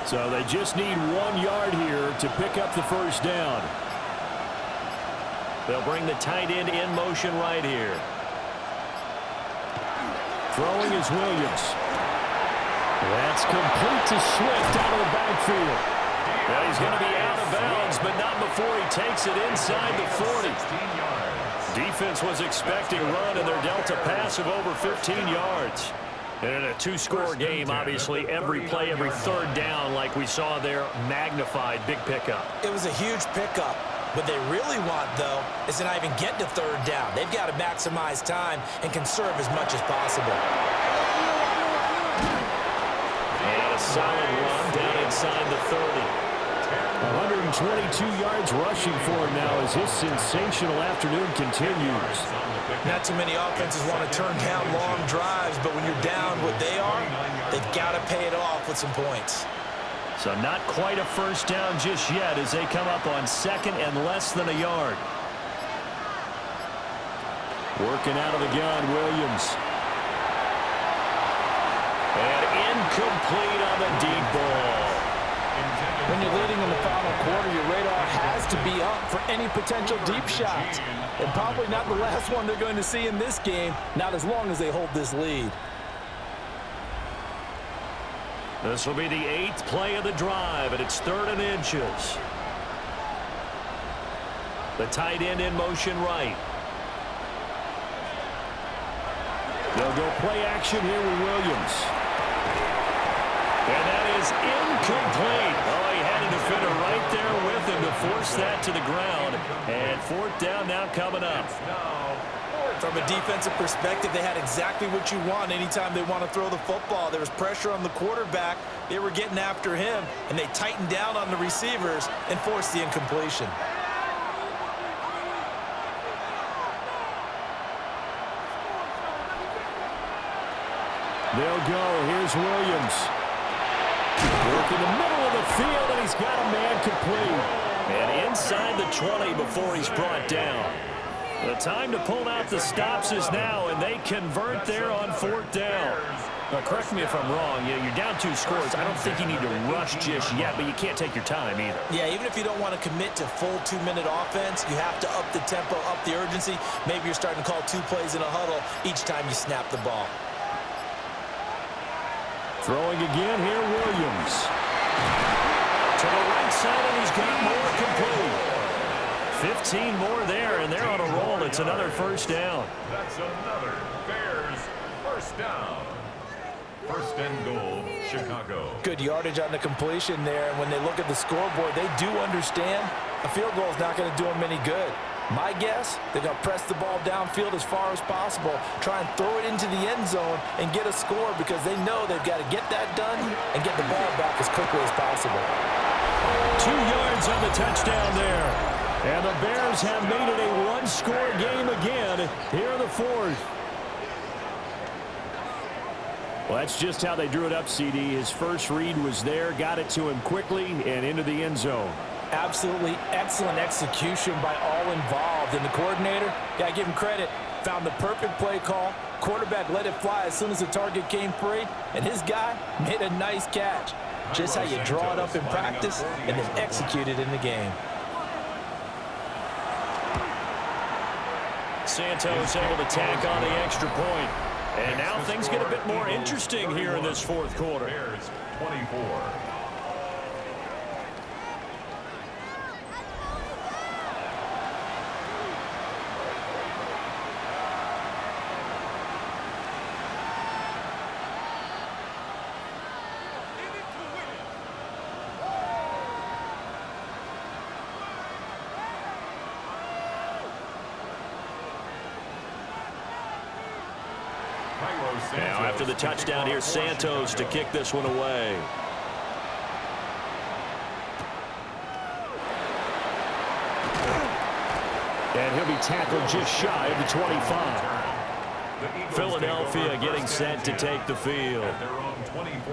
[SPEAKER 1] So they just need 1 yard here to pick up the first down. They'll bring the tight end in motion right here. Throwing is Williams. That's complete to Swift out of the backfield. Well, he's going to be out of bounds, but not before he takes it inside the 40. Defense was expecting a run, and they're dealt a pass of over 15 yards. And in a two-score game, obviously, every play, every 3rd down, like we saw there, magnified, big pickup.
[SPEAKER 2] It was a huge pickup. What they really want, though, is to not even get to 3rd down. They've got to maximize time and conserve as much as possible.
[SPEAKER 1] And a solid run down inside the 30. 122 yards rushing for him now as his sensational afternoon continues.
[SPEAKER 2] Not too many offenses want to turn down long drives, but when you're down what they are, they've got to pay it off with some points.
[SPEAKER 1] So not quite a first down just yet as they come up on 2nd and less than a yard. Working out of the gun, Williams. And incomplete on the deep ball.
[SPEAKER 5] When you're leading in the final quarter, your radar has to be up for any potential deep shots. And probably not the last one they're going to see in this game, not as long as they hold this lead.
[SPEAKER 1] This will be the 8th play of the drive, and it's 3rd and inches. The tight end in motion right. They'll go play action here with Williams. And that is incomplete. Oh, he had a defender right there with him to force that to the ground. And 4th down now coming up.
[SPEAKER 2] From a defensive perspective, they had exactly what you want anytime they want to throw the football. There was pressure on the quarterback. They were getting after him, and they tightened down on the receivers and forced the incompletion.
[SPEAKER 1] They'll go. Here's Williams. Work in the middle of the field, and he's got a man complete. And inside the 20 before he's brought down. The time to pull out the stops is now, and they convert there on 4th down. Now, correct me if I'm wrong. You're down 2 scores. I don't think you need to rush just yet, but you can't take your time either.
[SPEAKER 2] Yeah, even if you don't want to commit to full 2-minute offense, you have to up the tempo, up the urgency. Maybe you're starting to call 2 plays in a huddle each time you snap the ball.
[SPEAKER 1] Throwing again here, Williams. To the right side, and he's got more complete. 15 more there, and they're on a roll. It's another 1st down.
[SPEAKER 4] That's another Bears first down. 1st and goal, Chicago.
[SPEAKER 2] Good yardage on the completion there. And when they look at the scoreboard, they do understand a field goal is not going to do them any good. My guess, they're going to press the ball downfield as far as possible, try and throw it into the end zone and get a score because they know they've got to get that done and get the ball back as quickly as possible.
[SPEAKER 1] 2 yards on the touchdown there. And the Bears have made it a 1-score game again here in the 4th. Well, that's just how they drew it up, CD. His first read was there, got it to him quickly, and into the end zone.
[SPEAKER 5] Absolutely excellent execution by all involved. And the coordinator, got to give him credit, found the perfect play call. Quarterback let it fly as soon as the target came free, and his guy made a nice catch. Just how you draw it up in practice and then execute it in the game.
[SPEAKER 1] Santos able to tack on the extra point. And now things get a bit more interesting here in this 4th quarter.
[SPEAKER 4] Bears 24.
[SPEAKER 1] Now after the touchdown here, Santos to kick this one away. And he'll be tackled just shy of the 25. Philadelphia getting set to take the field.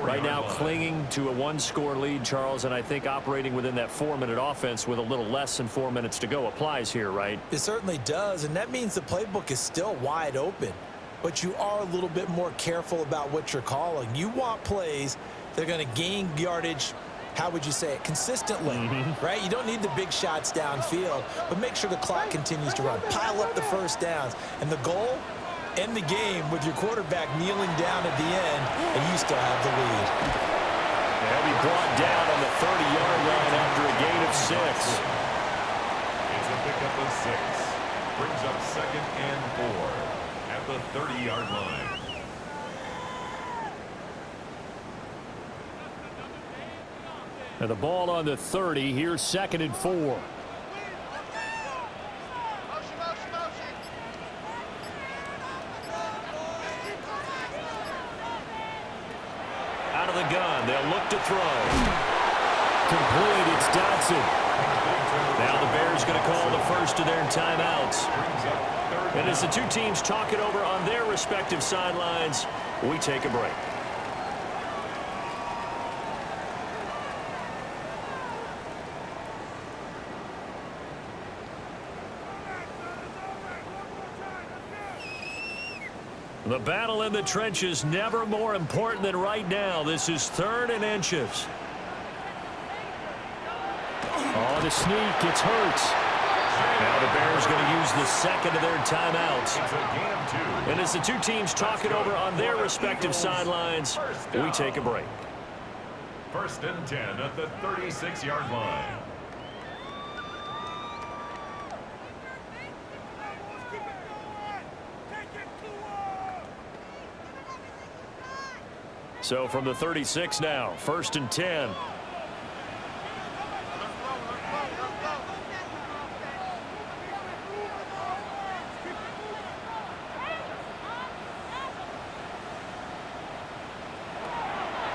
[SPEAKER 1] Right now clinging to a 1-score lead, Charles, and I think operating within that 4-minute offense with a little less than 4 minutes to go applies here, right?
[SPEAKER 2] It certainly does, and that means the playbook is still wide open. But you are a little bit more careful about what you're calling. You want plays that are going to gain yardage, how would you say it, consistently, right? You don't need the big shots downfield, but make sure the clock continues to run. Pile up the first downs. And the goal, end the game with your quarterback kneeling down at the end, and you still have the lead.
[SPEAKER 1] They'll be brought down on the 30-yard line after a gain of 6.
[SPEAKER 4] It's a pickup of 6. Brings up 2nd and 4. At the 30-yard line.
[SPEAKER 1] And the ball on the 30. Here's 2nd and 4. Out of the gun. They'll look to throw. Complete. It's Dotson. Now the Bears going to call the first of their timeouts. And as the 2 teams talk it over on their respective sidelines, we take a break. The battle in the trenches never more important than right now. This is 3rd and inches. Oh, the sneak. It's Hurts. Now the Bears going to use the 2nd of their timeouts. And as the 2 teams talk it over on their respective sidelines, we take a break.
[SPEAKER 4] 1st and 10 at the 36-yard line.
[SPEAKER 1] So from the 36 now, 1st and 10.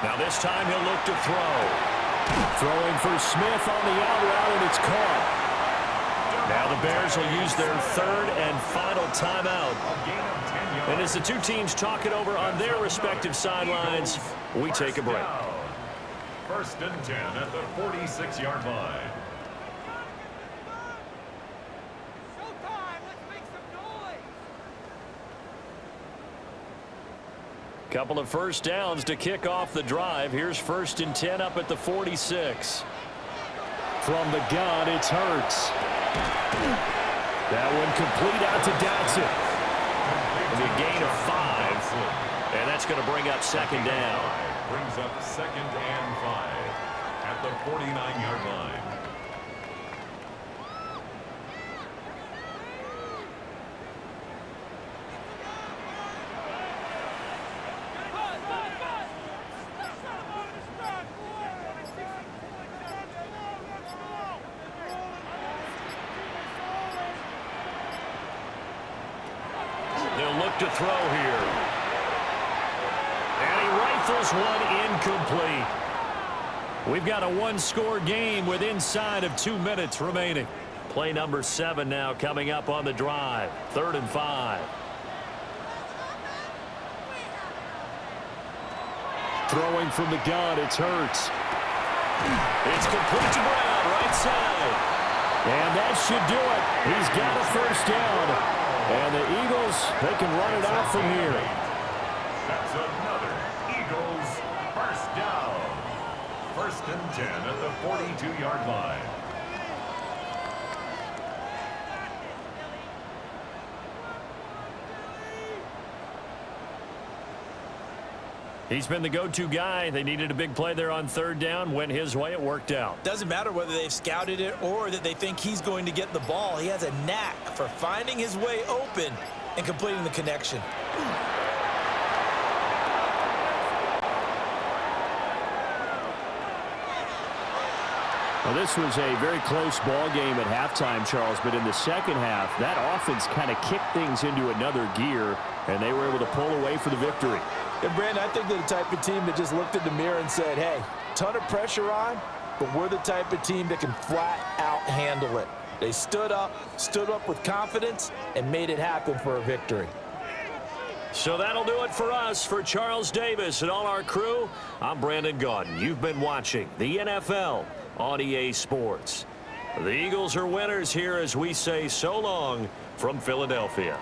[SPEAKER 1] Now this time he'll look to throw. Throwing for Smith on the out route, and it's caught. Now the Bears will use their 3rd and final timeout. And as the 2 teams talk it over on their respective sidelines, we take a break.
[SPEAKER 4] First and 10 at the 46-yard line.
[SPEAKER 1] Couple of first downs to kick off the drive. Here's first and 10 up at the 46. From the gun, it's Hurts. That one complete out to Dotson. It'll be a gain of 5. And that's going to bring up second down.
[SPEAKER 4] Brings up second and 5 at the 49-yard line.
[SPEAKER 1] They'll look to throw here. And he rifles one incomplete. We've got a one-score game with inside of 2 minutes remaining. Play number 7 now coming up on the drive. 3rd and 5. Throwing from the gun, it's Hurts. It's complete to Brown, right side. And that should do it. He's got a first down. And the Eagles, they can run it out from here.
[SPEAKER 4] That's another Eagles first down. First and 10 at the 42-yard line.
[SPEAKER 1] He's been the go-to guy. They needed a big play there on 3rd down. Went his way. It worked out.
[SPEAKER 2] Doesn't matter whether they've scouted it or that they think he's going to get the ball. He has a knack for finding his way open and completing the connection.
[SPEAKER 1] Well, this was a very close ball game at halftime, Charles, but in the second half, that offense kind of kicked things into another gear, and they were able to pull away for the victory.
[SPEAKER 5] And, Brandon, I think they're the type of team that just looked in the mirror and said, hey, ton of pressure on, but we're the type of team that can flat out handle it. They stood up with confidence, and made it happen for a victory.
[SPEAKER 1] So that'll do it for us. For Charles Davis and all our crew, I'm Brandon Gaudin. You've been watching the NFL on EA Sports. The Eagles are winners here as we say so long from Philadelphia.